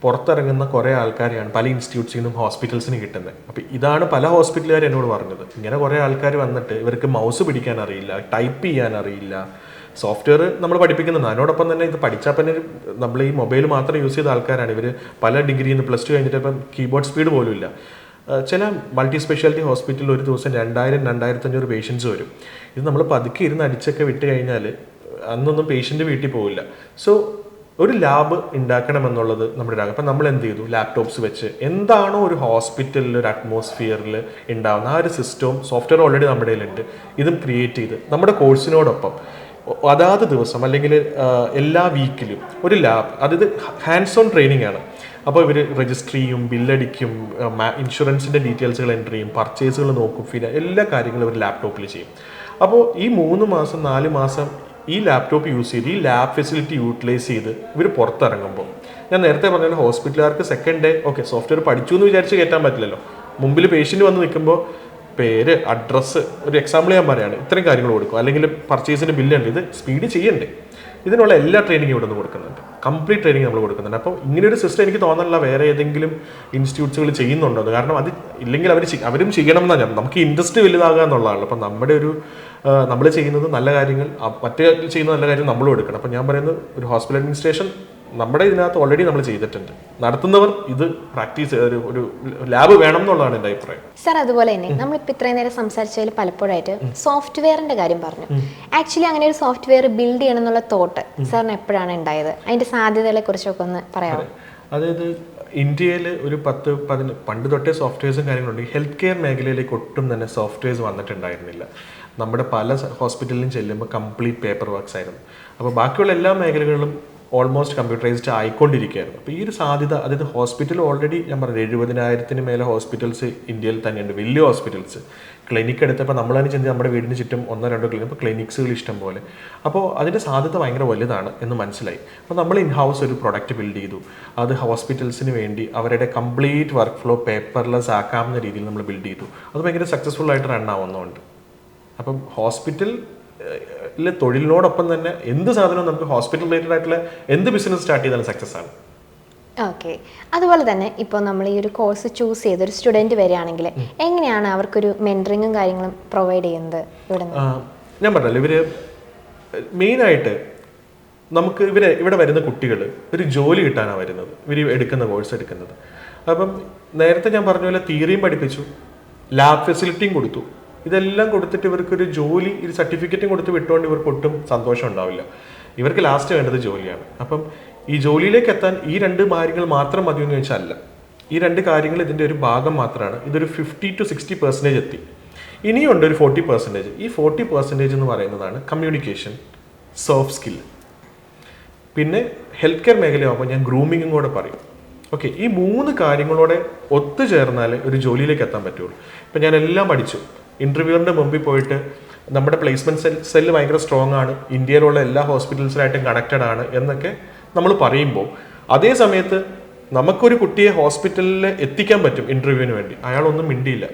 S2: പുറത്തിറങ്ങുന്ന കുറേ ആൾക്കാരെയാണ് പല ഇൻസ്റ്റിറ്റ്യൂട്ട്സിൽ നിന്നും ഹോസ്പിറ്റൽസിന് കിട്ടുന്നത്. അപ്പോൾ ഇതാണ് പല ഹോസ്പിറ്റലുകാർ എന്നോട് പറഞ്ഞത്. ഇങ്ങനെ കുറേ ആൾക്കാർ വന്നിട്ട് ഇവർക്ക് മൗസ് പിടിക്കാൻ അറിയില്ല, ടൈപ്പ് ചെയ്യാൻ അറിയില്ല, സോഫ്റ്റ്വെയർ നമ്മൾ പഠിപ്പിക്കുന്നുണ്ട്. അതിനോടൊപ്പം തന്നെ ഇത് പഠിച്ചാൽ തന്നെ നമ്മൾ ഈ മൊബൈൽ മാത്രം യൂസ് ചെയ്ത ആൾക്കാരാണ് ഇവർ. പല ഡിഗ്രിയിൽ നിന്ന് +2 കഴിഞ്ഞിട്ട് ഇപ്പം കീബോർഡ് സ്പീഡ് പോലും ഇല്ല. ചില മൾട്ടി സ്പെഷ്യാലിറ്റി ഹോസ്പിറ്റലിൽ ഒരു ദിവസം 2000-2500 പേഷ്യൻസ് വരും. ഇത് നമ്മൾ പതുക്കെ ഇരുന്ന് അടിച്ചൊക്കെ വിട്ട് കഴിഞ്ഞാൽ അന്നൊന്നും പേഷ്യൻ്റ് വീട്ടിൽ പോവില്ല. സോ ഒരു ലാബ് ഉണ്ടാക്കണമെന്നുള്ളത് നമ്മുടെ ഒരു ആഗ്രഹം. അപ്പം നമ്മൾ എന്ത് ചെയ്തു, ലാപ്ടോപ്സ് വെച്ച് എന്താണോ ഒരു ഹോസ്പിറ്റലിൽ ഒരു അറ്റ്മോസ്ഫിയറിൽ ഉണ്ടാകുന്ന ആ ഒരു സിസ്റ്റവും സോഫ്റ്റ്വെയർ ഓൾറെഡി നമ്മുടെ കയ്യിലുണ്ട്, ഇതും ക്രിയേറ്റ് ചെയ്ത് നമ്മുടെ കോഴ്സിനോടൊപ്പം അതാത് ദിവസം അല്ലെങ്കിൽ എല്ലാ വീക്കിലും ഒരു ലാബ്, അതായത് ഹാൻഡ്സ് ഓൺ ട്രെയിനിങ് ആണ്. അപ്പോൾ ഇവർ രജിസ്റ്റർ ചെയ്യും, ബില്ലടിക്കും, ഇൻഷുറൻസിൻ്റെ ഡീറ്റെയിൽസുകൾ എൻ്റർ ചെയ്യും, പർച്ചേസുകൾ നോക്കും, എല്ലാ കാര്യങ്ങളും ഇവർ ലാപ്ടോപ്പിൽ ചെയ്യും. അപ്പോൾ ഈ 3 മാസം 4 മാസം ഈ ലാപ്ടോപ്പ് യൂസ് ചെയ്ത് ഈ ലാബ് ഫെസിലിറ്റി യൂട്ടിലൈസ് ചെയ്ത് ഇവർ പുറത്തിറങ്ങുമ്പോൾ, ഞാൻ നേരത്തെ പറഞ്ഞ ഹോസ്പിറ്റലുകാർക്ക് സെക്കൻഡ് ഡേ ഓക്കെ സോഫ്റ്റ്വെയർ പഠിച്ചു എന്ന് വിചാരിച്ച് കയറ്റാൻ പറ്റില്ലല്ലോ. മുമ്പിൽ പേഷ്യൻ്റ് വന്ന് നിൽക്കുമ്പോൾ പേര്, അഡ്രസ്സ്, ഒരു എക്സാമ്പിൾ ഞാൻ പറയുകയാണ്, ഇത്രയും കാര്യങ്ങൾ കൊടുക്കും. അല്ലെങ്കിൽ പർച്ചേസിൻ്റെ ബില്ലുണ്ട്, ഇത് സ്പീഡ് ചെയ്യണ്ടേ, ഇതിനുള്ള എല്ലാ ട്രെയിനിങ്ങും ഇവിടെ നിന്ന് കൊടുക്കുന്നുണ്ട്. കംപ്ലീറ്റ് ട്രെയിനിങ് നമ്മൾ കൊടുക്കുന്നുണ്ട്. അപ്പോൾ ഇങ്ങനെയൊരു സിസ്റ്റം എനിക്ക് തോന്നുന്നില്ല വേറെ ഏതെങ്കിലും ഇൻസ്റ്റിറ്റ്യൂട്ട്സുകൾ ചെയ്യുന്നുണ്ടോ എന്ന്. കാരണം അത് ഇല്ലെങ്കിൽ അവരും ചെയ്യണം എന്നാണ് ഞാൻ, നമുക്ക് ഇൻട്രസ്റ്റ് വലുതാകുക എന്നുള്ളതാണ്. അപ്പം നമ്മുടെ നമ്മൾ ചെയ്യുന്നത് നല്ല കാര്യങ്ങൾ, മറ്റേ ചെയ്യുന്ന നല്ല കാര്യം നമ്മളും എടുക്കണം. അപ്പം ഞാൻ പറയുന്നത് ഒരു ഹോസ്പിറ്റൽ അഡ്മിനിസ്ട്രേഷൻ നമ്മുടെ ഇതിനകത്ത് ഓൾറെഡി നമ്മൾ ചെയ്തിട്ടുണ്ട്. നടത്തുന്നവർ ഇത് പ്രാക്ടീസ് ഒരു ലാബ് വേണം എന്നുള്ളതാണ് എൻ്റെ അഭിപ്രായം.
S1: സാർ, അതുപോലെ തന്നെ നമ്മളിപ്പോൾ ഇത്രയും നേരം സംസാരിച്ചതിൽ പലപ്പോഴായിട്ട് സോഫ്റ്റ്വെയറിന്റെ കാര്യം പറഞ്ഞു. ആക്ച്വലി അങ്ങനെ ഒരു സോഫ്റ്റ്വെയർ ബിൽഡ് ചെയ്യണം എന്നുള്ള തോട്ട് സാറിന് എപ്പോഴാണ് ഉണ്ടായത്? അതിന്റെ സാധ്യതകളെ കുറിച്ചൊക്കെ ഒന്ന് പറയാമോ?
S2: അതായത് ഇന്ത്യയിൽ ഒരു 10-15 പണ്ട് തൊട്ടേ സോഫ്റ്റ്വെയർസും കാര്യങ്ങളുണ്ട്. ഹെൽത്ത് കെയർ മേഖലയിലേക്ക് ഒട്ടും തന്നെ സോഫ്റ്റ്വെയർസ് വന്നിട്ടുണ്ടായിരുന്നില്ല. നമ്മുടെ പല ഹോസ്പിറ്റലിലും ചെല്ലുമ്പോൾ കംപ്ലീറ്റ് പേപ്പർ വർക്ക്സ് ആയിരുന്നു. അപ്പോൾ ബാക്കിയുള്ള എല്ലാ മേഖലകളിലും ഓൾമോസ്റ്റ് കമ്പ്യൂട്ടറൈസ്ഡ് ആയിക്കൊണ്ടിരിക്കുകയായിരുന്നു. അപ്പോൾ ഈ ഒരു സാധ്യത, അതായത് ഹോസ്പിറ്റൽ ഓൾറെഡി ഞാൻ പറഞ്ഞു 70,000-ന് മേലെ ഹോസ്പിറ്റൽസ് ഇന്ത്യയിൽ തന്നെയുണ്ട്, വലിയ ഹോസ്പിറ്റൽസ്. ക്ലിനിക്ക് എടുത്തപ്പോൾ നമ്മൾ തന്നെ ചിന്തിച്ച് നമ്മുടെ വീടിന് ചുറ്റും 1-2 ക്ലിനിക്ക്, ഇപ്പോൾ ക്ലിനിക്സുകൾ ഇഷ്ടം പോലെ. അപ്പോൾ അതിൻ്റെ സാധ്യത ഭയങ്കര വലുതാണ് എന്ന് മനസ്സിലായി. അപ്പോൾ നമ്മൾ ഇൻ ഹൗസ് ഒരു പ്രൊഡക്റ്റ് ബിൽഡ് ചെയ്തു. അത് ഹോസ്പിറ്റൽസിന് വേണ്ടി അവരുടെ കംപ്ലീറ്റ് വർക്ക് ഫ്ലോ പേപ്പർലെസ് ആക്കാവുന്ന രീതിയിൽ നമ്മൾ ബിൽഡ് ചെയ്തു. അത് ഭയങ്കര സക്സസ്ഫുൾ ആയിട്ട് റൺ ആവുന്നുണ്ട്. അപ്പം ഹോസ്പിറ്റൽ തൊഴിലിനോടൊപ്പം തന്നെ എന്ത് സാധനവും നമുക്ക് ഹോസ്പിറ്റൽ റിലേറ്റഡ് ആയിട്ടുള്ള എന്ത് ബിസിനസ് സ്റ്റാർട്ട് ചെയ്താലും സക്സസ് ആണ്.
S1: ഓക്കെ. അതുപോലെ തന്നെ ഇപ്പോൾ നമ്മൾ ഈ ഒരു കോഴ്സ് ചൂസ് ചെയ്ത് ഒരു സ്റ്റുഡൻറ്റ് വരികയാണെങ്കിൽ എങ്ങനെയാണ് അവർക്കൊരു മെൻറ്ററിങ്ങും കാര്യങ്ങളും പ്രൊവൈഡ് ചെയ്യുന്നത് ഇവിടെ?
S2: ഞാൻ പറഞ്ഞല്ലോ, ഇവർ മെയിനായിട്ട് നമുക്ക് ഇവിടെ വരുന്ന കുട്ടികൾ ഒരു ജോലി കിട്ടാനാണ് വരുന്നത്, ഇവർ എടുക്കുന്ന കോഴ്സ് എടുക്കുന്നത്. അപ്പം നേരത്തെ ഞാൻ പറഞ്ഞ പോലെ തിയറിയും പഠിപ്പിച്ചു, ലാബ് ഫെസിലിറ്റിയും കൊടുത്തു. ഇതെല്ലാം കൊടുത്തിട്ട് ഇവർക്കൊരു ജോലി, ഒരു സർട്ടിഫിക്കറ്റും കൊടുത്ത് വിട്ടുകൊണ്ട് ഇവർക്ക് ഒട്ടും സന്തോഷം ഉണ്ടാവില്ല. ഇവർക്ക് ലാസ്റ്റ് വേണ്ടത് ജോലിയാണ്. അപ്പം ഈ ജോലിയിലേക്ക് എത്താൻ ഈ 2 കാര്യങ്ങൾ മാത്രം മതിയെന്ന് ചോദിച്ചാൽ അല്ല. ഈ 2 കാര്യങ്ങൾ ഇതിൻ്റെ ഒരു ഭാഗം മാത്രമാണ്. ഇതൊരു 50 to 60% എത്തി. ഇനിയുണ്ട് ഒരു 40%. ഈ 40% എന്ന് പറയുന്നതാണ് കമ്മ്യൂണിക്കേഷൻ, സോഫ്റ്റ് സ്കിൽ. പിന്നെ ഹെൽത്ത് കെയർ മേഖലയാകുമ്പോൾ ഞാൻ ഗ്രൂമിങ്ങും കൂടെ പറയും. ഓക്കെ, ഈ 3 കാര്യങ്ങളോടെ ഒത്തുചേർന്നാൽ ഒരു ജോലിയിലേക്ക് എത്താൻ പറ്റുള്ളൂ. ഇപ്പം ഞാൻ എല്ലാം പഠിച്ചു. ഇൻ്റർവ്യൂവിൻ്റെ മുമ്പിൽ പോയിട്ട് നമ്മുടെ പ്ലേസ്മെൻറ്റ് സെല്ല് ഭയങ്കര സ്ട്രോങ് ആണ്, ഇന്ത്യയിലുള്ള എല്ലാ ഹോസ്പിറ്റൽസിലായിട്ടും കണക്റ്റഡ് ആണ് എന്നൊക്കെ നമ്മൾ പറയുമ്പോൾ, അതേ സമയത്ത് നമുക്കൊരു കുട്ടിയെ ഹോസ്പിറ്റലിൽ എത്തിക്കാൻ പറ്റും ഇൻ്റർവ്യൂവിന് വേണ്ടി. അയാളൊന്നും മിണ്ടിയില്ല,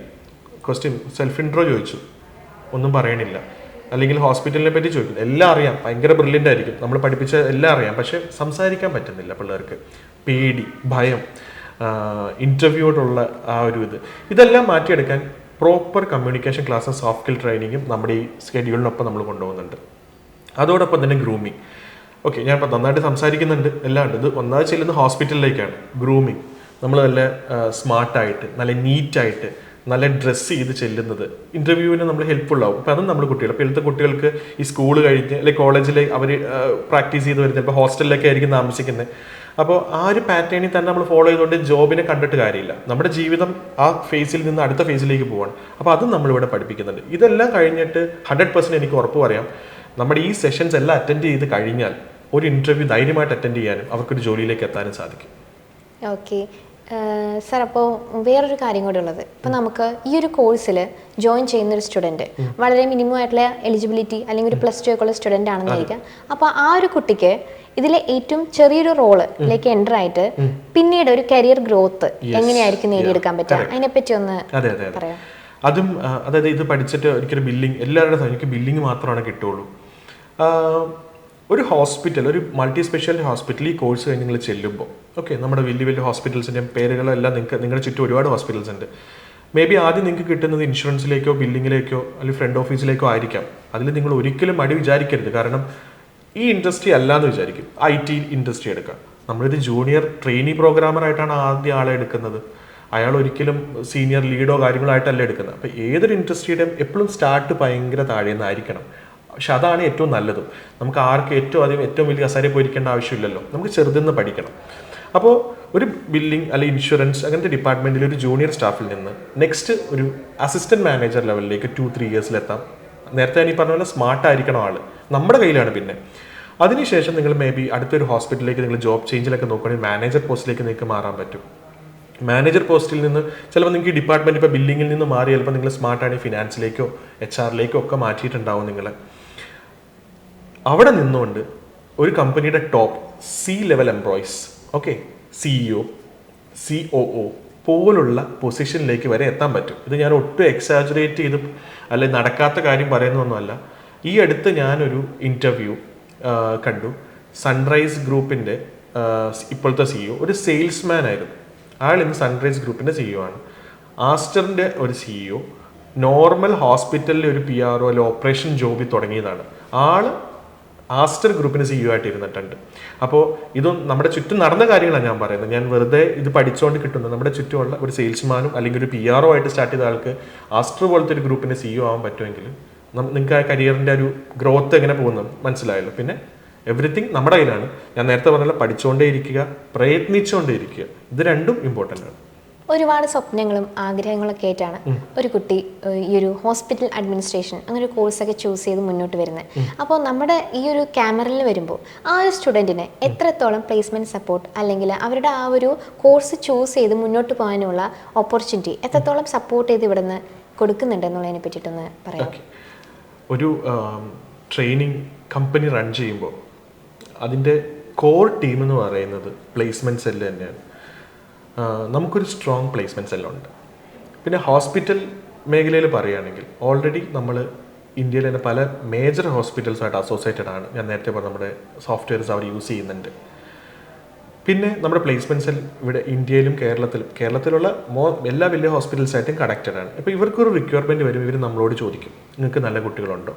S2: ക്വസ്റ്റ്യൻ സെൽഫ് ഇൻട്രോ ചോദിച്ചു, ഒന്നും പറയണില്ല. അല്ലെങ്കിൽ ഹോസ്പിറ്റലിനെ പറ്റി ചോദിക്കും, എല്ലാം അറിയാം, ഭയങ്കര ബ്രില്യൻ്റ് ആയിരിക്കും, നമ്മൾ പഠിപ്പിച്ച എല്ലാം അറിയാം, പക്ഷേ സംസാരിക്കാൻ പറ്റുന്നില്ല പിള്ളേർക്ക്. പേടി, ഭയം, ഇൻ്റർവ്യൂയോടുള്ള ആ ഒരു ഇതെല്ലാം മാറ്റിയെടുക്കാൻ പ്രോപ്പർ കമ്മ്യൂണിക്കേഷൻ ക്ലാസ്സും സോഫ്റ്റ് സ്കിൽ ട്രെയിനിങ്ങും നമ്മുടെ ഈ സ്കെഡ്യൂളിനൊപ്പം നമ്മൾ കൊണ്ടുപോകുന്നുണ്ട്. അതോടൊപ്പം തന്നെ ഗ്രൂമിങ്. ഓക്കെ, ഞാൻ ഇപ്പോൾ നന്നായിട്ട് സംസാരിക്കുന്നുണ്ട്, എല്ലാം ഉണ്ട്. ഇത് ഒന്നാമത് ചെല്ലുന്ന ഹോസ്പിറ്റലിലേക്കാണ്. ഗ്രൂമിങ്, നമ്മൾ നല്ല സ്മാർട്ടായിട്ട്, നല്ല നീറ്റായിട്ട്, നല്ല ഡ്രസ്സ് ചെയ്ത് ചെല്ലുന്നത് ഇൻ്റർവ്യൂവിന് നമ്മൾ ഹെൽപ്ഫുൾ ആവും. അപ്പോൾ അതും നമ്മൾ കുട്ടികൾ, ഇപ്പോൾ ഇപ്പോഴത്തെ കുട്ടികൾക്ക് ഈ സ്കൂൾ കഴിഞ്ഞ് അല്ലെങ്കിൽ കോളേജിൽ അവർ പ്രാക്ടീസ് ചെയ്ത് വരുന്നത്, ഇപ്പോൾ ഹോസ്റ്റലിലൊക്കെ ആയിരിക്കും താമസിക്കുന്നത്. അപ്പോൾ ആ ഒരു പാറ്റേണിൽ തന്നെ നമ്മൾ ഫോളോ ചെയ്തുകൊണ്ട് ജോബിനെ കണ്ടിട്ട് കാര്യമില്ല. നമ്മുടെ ജീവിതം ആ ഫേസിൽ നിന്ന് അടുത്ത ഫേസിലേക്ക് പോവാണ്. അപ്പോൾ അതും നമ്മളിവിടെ പഠിപ്പിക്കുന്നുണ്ട്. ഇതെല്ലാം കഴിഞ്ഞിട്ട് 100% എനിക്ക് ഉറപ്പ് പറയാം, നമ്മുടെ ഈ സെഷൻസ് എല്ലാം അറ്റൻഡ് ചെയ്ത് കഴിഞ്ഞാൽ ഒരു ഇൻ്റർവ്യൂ ധൈര്യമായിട്ട് അറ്റൻഡ് ചെയ്യാനും അവർക്കൊരു ജോലിയിലേക്ക് എത്താനും സാധിക്കും.
S1: ഓക്കെ സാർ, അപ്പോൾ വേറൊരു കാര്യം കൂടെ ഉള്ളത്, ഇപ്പോൾ നമുക്ക് ഈ ഒരു കോഴ്സിൽ ജോയിൻ ചെയ്യുന്ന ഒരു സ്റ്റുഡൻറ്റ് വളരെ മിനിമം ആയിട്ടുള്ള എലിജിബിലിറ്റി അല്ലെങ്കിൽ ഒരു +2 ഒക്കെ ഉള്ള സ്റ്റുഡൻ്റ് ആണെന്നിരിക്കാം. അപ്പോൾ ആ ഒരു കുട്ടിക്ക് ഇതിലെ ഏറ്റവും ചെറിയൊരു റോളിലേക്ക് എൻ്റർ ആയിട്ട് പിന്നീട് ഒരു കരിയർ ഗ്രോത്ത് എങ്ങനെയായിരിക്കും നേടിയെടുക്കാൻ പറ്റുക, അതിനെപ്പറ്റി ഒന്ന് പറയാം.
S2: അതും അതായത് ഇത് പഠിച്ചിട്ട് ഒരിക്കലും ബില്ലിംഗ് എല്ലാവരുടെ എനിക്ക് ബില്ലിംഗ് മാത്രമാണ് കിട്ടുള്ളൂ. ഒരു ഹോസ്പിറ്റൽ, ഒരു മൾട്ടി സ്പെഷ്യാലിറ്റി ഹോസ്പിറ്റൽ ഈ കോഴ്സ് കഴിഞ്ഞ് നിങ്ങൾ ചെല്ലുമ്പോൾ, ഓക്കെ, നമ്മുടെ വലിയ വലിയ ഹോസ്പിറ്റൽസിൻ്റെയും പേരുകളെല്ലാം നിങ്ങളുടെ ചുറ്റും ഒരുപാട് ഹോസ്പിറ്റൽസ് ഉണ്ട്. മേ ബി ആദ്യം നിങ്ങൾക്ക് കിട്ടുന്നത് ഇൻഷുറൻസിലേക്കോ ബില്ലിങ്ങിലേക്കോ അല്ലെങ്കിൽ ഫ്രണ്ട് ഓഫീസിലേക്കോ ആയിരിക്കാം. അതിൽ നിങ്ങൾ ഒരിക്കലും മടി വിചാരിക്കരുത്. കാരണം ഈ ഇൻഡസ്ട്രി അല്ലാന്ന് വിചാരിക്കും. IT ഇൻഡസ്ട്രി എടുക്കാം, നമ്മളൊരു ജൂനിയർ ട്രെയിനി പ്രോഗ്രാമറായിട്ടാണ് ആദ്യം ആളെ എടുക്കുന്നത്. അയാൾ ഒരിക്കലും സീനിയർ ലീഡോ കാര്യങ്ങളോ ആയിട്ടല്ല എടുക്കുന്നത്. അപ്പോൾ ഏതൊരു ഇൻഡസ്ട്രിയുടെയും എപ്പോഴും സ്റ്റാർട്ട് ഭയങ്കര താഴെന്നായിരിക്കണം. പക്ഷെ അതാണ് ഏറ്റവും നല്ലതും. നമുക്ക് ആർക്ക് ഏറ്റവും വലിയ കസേരയിൽ പോയിരിക്കേണ്ട ആവശ്യമില്ലല്ലോ, നമുക്ക് ചെറുതെന്ന് പഠിക്കണം. അപ്പോൾ ഒരു ബില്ലിംഗ് അല്ലെങ്കിൽ ഇൻഷുറൻസ് അങ്ങനത്തെ ഡിപ്പാർട്ട്മെൻറ്റിൽ ഒരു ജൂനിയർ സ്റ്റാഫിൽ നിന്ന് നെക്സ്റ്റ് ഒരു അസിസ്റ്റൻറ്റ് മാനേജർ ലെവലിലേക്ക് 2-3 ഇയേഴ്സിലെത്താം നേരത്തെ ഞാൻ ഈ പറഞ്ഞ പോലെ സ്മാർട്ട് ആയിരിക്കണം ആള്, നമ്മുടെ കയ്യിലാണ്. പിന്നെ അതിനുശേഷം നിങ്ങൾ മേ ബി അടുത്തൊരു ഹോസ്പിറ്റലിലേക്ക് നിങ്ങൾ ജോബ് ചേഞ്ചിലൊക്കെ നോക്കുകയാണെങ്കിൽ മാനേജർ പോസ്റ്റിലേക്ക് നിങ്ങൾക്ക് മാറാൻ പറ്റും. മാനേജർ പോസ്റ്റിൽ നിന്ന് ചിലപ്പോൾ നിങ്ങൾക്ക് ഈ ഡിപ്പാർട്ട്മെന്റ് ഇപ്പോൾ ബില്ലിങ്ങിൽ നിന്ന് മാറി ചിലപ്പോൾ നിങ്ങൾ സ്മാർട്ടാണെങ്കിൽ ഫിനാൻസിലേക്കോ HR ഒക്കെ മാറ്റിയിട്ടുണ്ടാവും നിങ്ങൾ. അവിടെ നിന്നുകൊണ്ട് ഒരു കമ്പനിയുടെ top C level employees, okay, CEO, COO പോലുള്ള പൊസിഷനിലേക്ക് വരെ എത്താൻ പറ്റും. ഇത് ഞാൻ ഒട്ടും എക്സാജറേറ്റ് ചെയ്ത് അല്ലെങ്കിൽ നടക്കാത്ത കാര്യം പറയുന്നതൊന്നുമല്ല. ഈ അടുത്ത് ഞാനൊരു ഇൻ്റർവ്യൂ കണ്ടു. സൺറൈസ് ഗ്രൂപ്പിൻ്റെ ഇപ്പോഴത്തെ CEO ഒരു സെയിൽസ്മാൻ ആയിരുന്നു. ആൾ ഇന്ന് സൺറൈസ് ഗ്രൂപ്പിൻ്റെ CEO ആണ്. ആസ്റ്ററിൻ്റെ ഒരു CEO നോർമൽ ഹോസ്പിറ്റലിലെ ഒരു PRO അല്ലെ ഓപ്പറേഷൻ ജോബിൽ തുടങ്ങിയതാണ്. ആള് ആസ്റ്റർ ഗ്രൂപ്പിന് CEO ആയിട്ട് ഇരുന്നിട്ടുണ്ട്. അപ്പോൾ ഇതും നമ്മുടെ ചുറ്റും നടന്ന കാര്യങ്ങളാണ് ഞാൻ പറയുന്നത്. ഞാൻ വെറുതെ ഇത് പഠിച്ചുകൊണ്ട് കിട്ടുന്നത്. നമ്മുടെ ചുറ്റുമുള്ള ഒരു സെയിൽസ്മാനും അല്ലെങ്കിൽ ഒരു PRO ആയിട്ട് സ്റ്റാർട്ട് ചെയ്ത ആൾക്ക് ആസ്റ്റർ പോലത്തെ ഒരു ഗ്രൂപ്പിന് CEO ആവാൻ പറ്റുമെങ്കിൽ നിങ്ങൾക്ക് ആ കരിയറിൻ്റെ ഒരു ഗ്രോത്ത് എങ്ങനെ പോകുന്നത് മനസ്സിലായല്ലോ. പിന്നെ എവറിത്തിങ് നമ്മുടെ കയ്യിലാണ്. ഞാൻ നേരത്തെ പറഞ്ഞാൽ പഠിച്ചുകൊണ്ടേ ഇരിക്കുക, പ്രയത്നിച്ചുകൊണ്ടേ ഇരിക്കുക, ഇത് രണ്ടും ഇമ്പോർട്ടൻ്റ് ആണ്.
S1: ഒരുപാട് സ്വപ്നങ്ങളും ആഗ്രഹങ്ങളൊക്കെ ആയിട്ടാണ് ഒരു കുട്ടി ഈ ഒരു ഹോസ്പിറ്റൽ അഡ്മിനിസ്ട്രേഷൻ അങ്ങനെ ഒരു കോഴ്സൊക്കെ ചൂസ് ചെയ്ത് മുന്നോട്ട് വരുന്നത്. അപ്പോൾ നമ്മുടെ ഈ ഒരു ക്യാമറയിൽ വരുമ്പോൾ ആ ഒരു സ്റ്റുഡൻറ്റിന് എത്രത്തോളം പ്ലേസ്മെൻറ്റ് സപ്പോർട്ട് അല്ലെങ്കിൽ അവരുടെ ആ ഒരു കോഴ്സ് ചൂസ് ചെയ്ത് മുന്നോട്ട് പോകാനുള്ള ഓപ്പർച്യൂണിറ്റി എത്രത്തോളം സപ്പോർട്ട് ചെയ്ത് ഇവിടുന്ന് കൊടുക്കുന്നുണ്ട് എന്നുള്ളതിനെ പറ്റിയിട്ടൊന്ന് പറയാം.
S2: ഒരു ട്രെയിനിങ് കമ്പനി റൺ ചെയ്യുമ്പോൾ അതിൻ്റെ കോർ ടീം എന്ന് പറയുന്നത് പ്ലേസ്മെൻറ്റ് സെല്ല് തന്നെയാണ്. നമുക്കൊരു സ്ട്രോങ് പ്ലേസ്മെൻറ്റ് സെല്ലുണ്ട്. പിന്നെ ഹോസ്പിറ്റൽ മേഖലയിൽ പറയുകയാണെങ്കിൽ ഓൾറെഡി നമ്മൾ ഇന്ത്യയിൽ തന്നെ പല മേജർ ഹോസ്പിറ്റൽസുമായിട്ട് അസോസിയേറ്റഡ് ആണ്. ഞാൻ നേരത്തെ പറഞ്ഞ നമ്മുടെ സോഫ്റ്റ്വെയർസ് അവർ യൂസ് ചെയ്യുന്നുണ്ട്. പിന്നെ നമ്മുടെ പ്ലേസ്മെൻറ്റ് സെൽ ഇവിടെ ഇന്ത്യയിലും കേരളത്തിലുള്ള എല്ലാ വലിയ ഹോസ്പിറ്റൽസായിട്ടും കണക്റ്റഡ് ആണ്. ഇപ്പോൾ ഇവർക്കൊരു റിക്വയർമെൻറ്റ് വരും, ഇവർ നമ്മളോട് ചോദിക്കും നിങ്ങൾക്ക് നല്ല കുട്ടികളുണ്ടോ.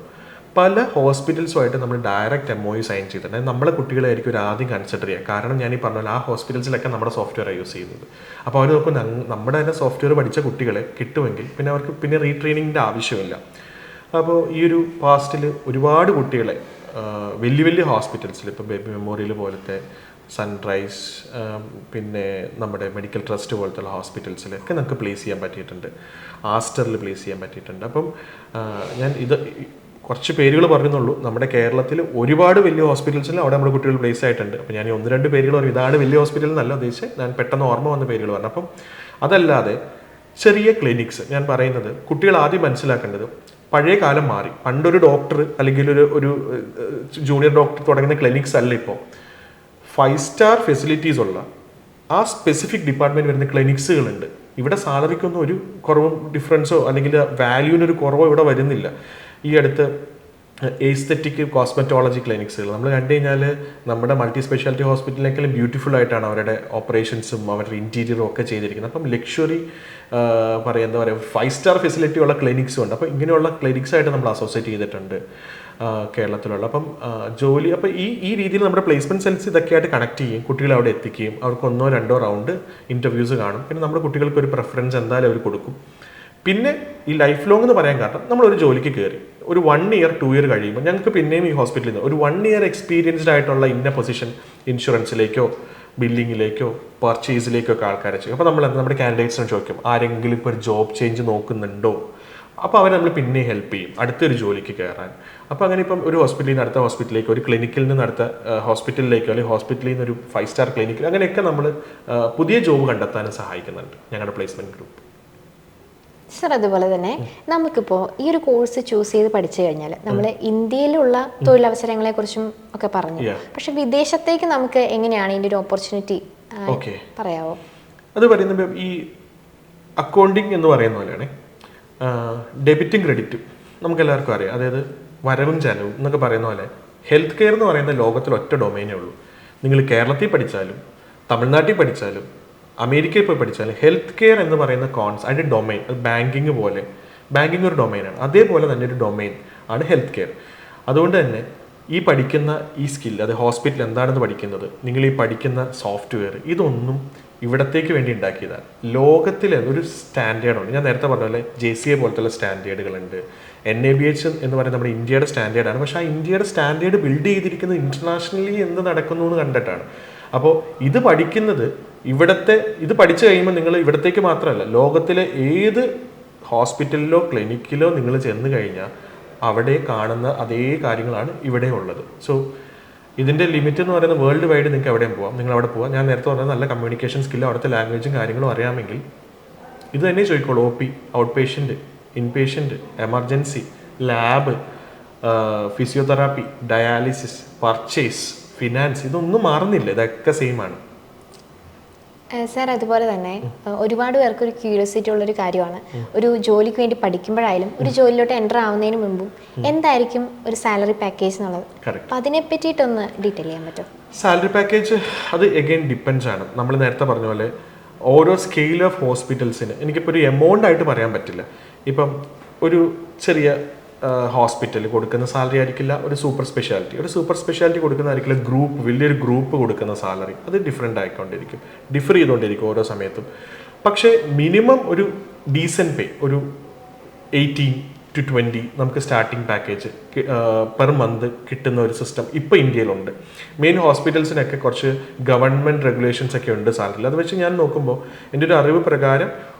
S2: പല ഹോസ്പിറ്റൽസുമായിട്ട് നമ്മൾ ഡയറക്റ്റ് MOU സൈൻ ചെയ്തിട്ടുണ്ട്. നമ്മളെ കുട്ടികളായിരിക്കും ഒരു ആദ്യം കൺസിഡർ ചെയ്യുക. കാരണം ഞാൻ ഈ പറഞ്ഞ ആ ഹോസ്പിറ്റൽസിലൊക്കെ നമ്മുടെ സോഫ്റ്റ്വെയർ യൂസ് ചെയ്യുന്നത്. അപ്പോൾ അവർ നോക്കും നമ്മുടെ തന്നെ സോഫ്റ്റ്വെയർ പഠിച്ച കുട്ടികളെ കിട്ടുമെങ്കിൽ പിന്നെ അവർക്ക് പിന്നെ റീട്രെയിനിങ്ങിൻ്റെ ആവശ്യമില്ല. അപ്പോൾ ഈ ഒരു പാസ്റ്റിൽ ഒരുപാട് കുട്ടികളെ വലിയ വലിയ ഹോസ്പിറ്റൽസിൽ ഇപ്പോൾ ബേബി മെമ്മോറിയൽ പോലത്തെ, സൺറൈസ്, പിന്നെ നമ്മുടെ മെഡിക്കൽ ട്രസ്റ്റ് പോലത്തുള്ള ഹോസ്പിറ്റൽസിലൊക്കെ നമുക്ക് പ്ലേസ് ചെയ്യാൻ പറ്റിയിട്ടുണ്ട്. ആസ്റ്ററിൽ പ്ലേസ് ചെയ്യാൻ പറ്റിയിട്ടുണ്ട്. അപ്പം ഞാൻ ഇത് കുറച്ച് പേരുകൾ പറയുന്നുള്ളൂ. നമ്മുടെ കേരളത്തിൽ ഒരുപാട് വലിയ ഹോസ്പിറ്റൽസിൽ അവിടെ നമ്മുടെ കുട്ടികൾ പ്ലേസ് ആയിട്ടുണ്ട്. അപ്പോൾ ഞാൻ 1-2 പേരുകൾ പറയും. ഇതാണ് വലിയ ഹോസ്പിറ്റൽ എന്നല്ല ഉദ്ദേശിച്ച്, ഞാൻ പെട്ടെന്ന് ഓർമ്മ വന്ന പേരുകൾ പറഞ്ഞു. അപ്പം അതല്ലാതെ ചെറിയ ക്ലിനിക്സ് ഞാൻ പറയുന്നത് കുട്ടികൾ ആദ്യം മനസ്സിലാക്കേണ്ടത് പഴയ കാലം മാറി. പണ്ടൊരു ഡോക്ടർ അല്ലെങ്കിൽ ഒരു ജൂനിയർ ഡോക്ടർ തുടങ്ങുന്ന ക്ലിനിക്സ് അല്ല ഇപ്പോൾ. 5-star ഫെസിലിറ്റീസ് ഉള്ള ആ സ്പെസിഫിക് ഡിപ്പാർട്ട്മെൻറ്റ് വരുന്ന ക്ലിനിക്സുകളുണ്ട്. ഇവിടെ സാലറിക്കൊന്നും ഒരു കുറവും ഡിഫറൻസോ അല്ലെങ്കിൽ വാല്യൂവിനൊരു കുറവോ ഇവിടെ വരുന്നില്ല. ഈ അടുത്ത് എസ്തെറ്റിക് കോസ്മെറ്റോളജി ക്ലിനിക്സുകൾ നമ്മൾ കണ്ടു കഴിഞ്ഞാൽ നമ്മുടെ മൾട്ടി സ്പെഷ്യാലിറ്റി ഹോസ്പിറ്റലിനേക്കാളും ബ്യൂട്ടിഫുൾ ആയിട്ടാണ് അവരുടെ ഓപ്പറേഷൻസും അവരുടെ ഇൻറ്റീരിയറും ഒക്കെ ചെയ്തിരിക്കുന്നത്. അപ്പം ലക്ഷറി എന്താ പറയുക 5-star ഫെസിലിറ്റി ഉള്ള ക്ലിനിക്സും ഉണ്ട്. അപ്പോൾ ഇങ്ങനെയുള്ള ക്ലിനിക്സായിട്ട് നമ്മൾ അസോസിയേറ്റ് ചെയ്തിട്ടുണ്ട് കേരളത്തിലുള്ള. അപ്പം ജോലി അപ്പോൾ ഈ രീതിയിൽ നമ്മുടെ പ്ലേസ്മെൻറ്റ് സെൽസ് ഇതൊക്കെയായിട്ട് കണക്ട് ചെയ്യും, കുട്ടികളെ അവിടെ എത്തിക്കുകയും അവർക്ക് 1-2 റൗണ്ട് ഇൻ്റർവ്യൂസ് കാണും. പിന്നെ നമ്മുടെ കുട്ടികൾക്ക് ഒരു പ്രിഫറൻസ് എന്തായാലും അവർ കൊടുക്കും. പിന്നെ ഈ ലൈഫ് ലോങ് എന്ന് പറയാൻ കാരണം നമ്മളൊരു ജോലിക്ക് കയറി ഒരു 1 year 2 year കഴിയുമ്പോൾ ഞങ്ങൾക്ക് പിന്നെയും ഈ ഹോസ്പിറ്റലിൽ നിന്ന് ഒരു 1 year എക്സ്പീരിയൻസ്ഡ് ആയിട്ടുള്ള ഇന്ന പൊസിഷൻ ഇൻഷുറൻസിലേക്കോ ബില്ലിങ്ങിലേക്കോ പർച്ചേസിലേക്കോ ഒക്കെ ആൾക്കാരെ ചെയ്യും. അപ്പോൾ നമ്മൾ നമ്മുടെ കാൻഡിഡേറ്റ്സിനെ ചോദിക്കും ആരെങ്കിലും ഇപ്പോൾ ഒരു ജോബ് ചേഞ്ച് നോക്കുന്നുണ്ടോ. അപ്പോൾ അവർ നമ്മൾ പിന്നെ ഹെൽപ്പ് ചെയ്യും അടുത്തൊരു ജോലിക്ക് കയറാൻ. അപ്പോൾ അങ്ങനെ ഇപ്പം ഒരു ഹോസ്പിറ്റലിൽ നിന്ന് അടുത്ത ഹോസ്പിറ്റലിലേക്കോ ഒരു ക്ലിനിക്കിൽ നിന്ന് അടുത്ത ഹോസ്പിറ്റലിലേക്കോ അല്ലെങ്കിൽ ഹോസ്പിറ്റലിൽ നിന്ന് ഒരു 5-star ക്ലിനിക്കിൽ അങ്ങനെയൊക്കെ നമ്മൾ പുതിയ ജോബ് കണ്ടെത്താനും സഹായിക്കുന്നുണ്ട് ഞങ്ങളുടെ പ്ലേസ്മെൻറ്റ് ഗ്രൂപ്പ്.
S1: സർ, അതുപോലെ തന്നെ നമുക്കിപ്പോൾ ഈ ഒരു കോഴ്സ് ചൂസ് ചെയ്ത് പഠിച്ചു കഴിഞ്ഞാൽ നമ്മൾ ഇന്ത്യയിലുള്ള തൊഴിലവസരങ്ങളെ കുറിച്ചും ഒക്കെ പറഞ്ഞു. പക്ഷെ വിദേശത്തേക്ക് നമുക്ക് എങ്ങനെയാണ് ഇതിൻ്റെ ഒരു ഓപ്പർച്യൂണിറ്റി പറയാവോ?
S2: അത് പറയുന്നത് ഈ അക്കൗണ്ടിങ് എന്ന് പറയുന്ന പോലെയാണ്. ഡെബിറ്റും ക്രെഡിറ്റും നമുക്ക് എല്ലാവർക്കും അറിയാം. അതായത് വരവും ചെലവും എന്നൊക്കെ പറയുന്ന പോലെ ഹെൽത്ത് കെയർ എന്ന് പറയുന്ന ലോകത്തിൽ ഒറ്റ ഡൊമൈനേ ഉള്ളൂ. നിങ്ങൾ കേരളത്തിൽ പഠിച്ചാലും തമിഴ്നാട്ടിൽ പഠിച്ചാലും അമേരിക്കയിൽ പോയി പഠിച്ചാലും ഹെൽത്ത് കെയർ എന്ന് പറയുന്ന അതിൻ്റെ ഡൊമൈൻ അത് ബാങ്കിങ് ഒരു ഡൊമൈനാണ്. അതേപോലെ തന്നെ ഒരു ഡൊമൈൻ ആണ് ഹെൽത്ത് കെയർ. അതുകൊണ്ട് തന്നെ ഈ പഠിക്കുന്ന ഈ സ്കിൽ അത് ഹോസ്പിറ്റൽ എന്താണെന്ന് പഠിക്കുന്നത്, നിങ്ങൾ ഈ പഠിക്കുന്ന സോഫ്റ്റ്വെയർ ഇതൊന്നും ഇവിടത്തേക്ക് വേണ്ടി ഉണ്ടാക്കിയതാണ്. ലോകത്തിലെ ഒരു സ്റ്റാൻഡേർഡുണ്ട്. ഞാൻ നേരത്തെ പറഞ്ഞ പോലെ JCA പോലത്തുള്ള സ്റ്റാൻഡേർഡുകളുണ്ട്. NABH എന്ന് പറയുന്നത് നമ്മുടെ ഇന്ത്യയുടെ സ്റ്റാൻഡേർഡാണ്. പക്ഷേ ആ ഇന്ത്യയുടെ സ്റ്റാൻഡേർഡ് ബിൽഡ് ചെയ്തിരിക്കുന്നത് ഇൻ്റർനാഷണലി എന്ത് നടക്കുന്നു എന്ന് കണ്ടിട്ടാണ്. അപ്പോൾ ഇത് പഠിക്കുന്നത് ഇത് പഠിച്ചു കഴിയുമ്പോൾ നിങ്ങൾ ഇവിടത്തേക്ക് മാത്രമല്ല ലോകത്തിലെ ഏത് ഹോസ്പിറ്റലിലോ ക്ലിനിക്കിലോ നിങ്ങൾ ചെന്ന് കഴിഞ്ഞാൽ അവിടെ കാണുന്ന അതേ കാര്യങ്ങളാണ് ഇവിടെ ഉള്ളത്. സോ ഇതിൻ്റെ ലിമിറ്റ് എന്ന് പറയുന്നത് വേൾഡ് വൈഡ് നിങ്ങൾക്ക് എവിടെയും പോവാം, നിങ്ങൾ അവിടെ പോവാം. ഞാൻ നേരത്തെ പറഞ്ഞത് നല്ല കമ്മ്യൂണിക്കേഷൻ സ്കില്ലും അവിടുത്തെ ലാംഗ്വേജും കാര്യങ്ങളും അറിയാമെങ്കിൽ ഇത് തന്നെ ചോദിക്കോളൂ. OP, out patient, in patient, emergency, lab, physiotherapy, dialysis, purchase, finance, ഇതൊന്നും മാറുന്നില്ല, ഇതൊക്കെ സെയിം ആണ്.
S1: സാർ അതുപോലെ തന്നെ ഒരുപാട് പേർക്ക് ഒരു ക്യൂരിയോസിറ്റി ഉള്ളൊരു കാര്യമാണ്, ഒരു ജോലിക്ക് വേണ്ടി പഠിക്കുമ്പോഴായാലും ഒരു ജോലിയിലോട്ട് എൻ്റർ ആവുന്നതിന് മുമ്പും എന്തായിരിക്കും ഒരു സാലറി പാക്കേജ് എന്നുള്ളത്. അപ്പം അതിനെ പറ്റിയിട്ടൊന്ന് ഡീറ്റെയിൽ ചെയ്യാൻ പറ്റുമോ?
S2: സാലറി പാക്കേജ് അത് എഗെയിൻ ഡിപ്പെൻഡ്സ് ആണ്. നമ്മൾ നേരത്തെ പറഞ്ഞ പോലെ ഓരോ സ്കെയിൽ ഓഫ് ഹോസ്പിറ്റൽസിന് എനിക്കിപ്പോൾ ഒരു എമൗണ്ട് ആയിട്ട് പറയാൻ പറ്റില്ല. ഇപ്പം ഒരു ചെറിയ ഹോസ്പിറ്റൽ കൊടുക്കുന്ന സാലറി ആയിരിക്കില്ല ഒരു സൂപ്പർ സ്പെഷ്യാലിറ്റി കൊടുക്കുന്നതായിരിക്കില്ല വലിയൊരു ഗ്രൂപ്പ് കൊടുക്കുന്ന സാലറി, അത് ഡിഫറെൻ്റ് ആയിക്കൊണ്ടിരിക്കും, ഡിഫർ ചെയ്തുകൊണ്ടിരിക്കും ഓരോ സമയത്തും. പക്ഷേ മിനിമം ഒരു ഡീസൻറ്റ് പേ, ഒരു 18 to 20 നമുക്ക് സ്റ്റാർട്ടിംഗ് പാക്കേജ് പെർ മന്ത് കിട്ടുന്ന ഒരു സിസ്റ്റം ഇപ്പോൾ ഇന്ത്യയിലുണ്ട്. മെയിൻ ഹോസ്പിറ്റൽസിനൊക്കെ കുറച്ച് ഗവൺമെൻറ് റെഗുലേഷൻസ് ഒക്കെ ഉണ്ട് സാലറിയിൽ. അത് വെച്ച് ഞാൻ നോക്കുമ്പോൾ എൻ്റെ ഒരു അറിവ് പ്രകാരം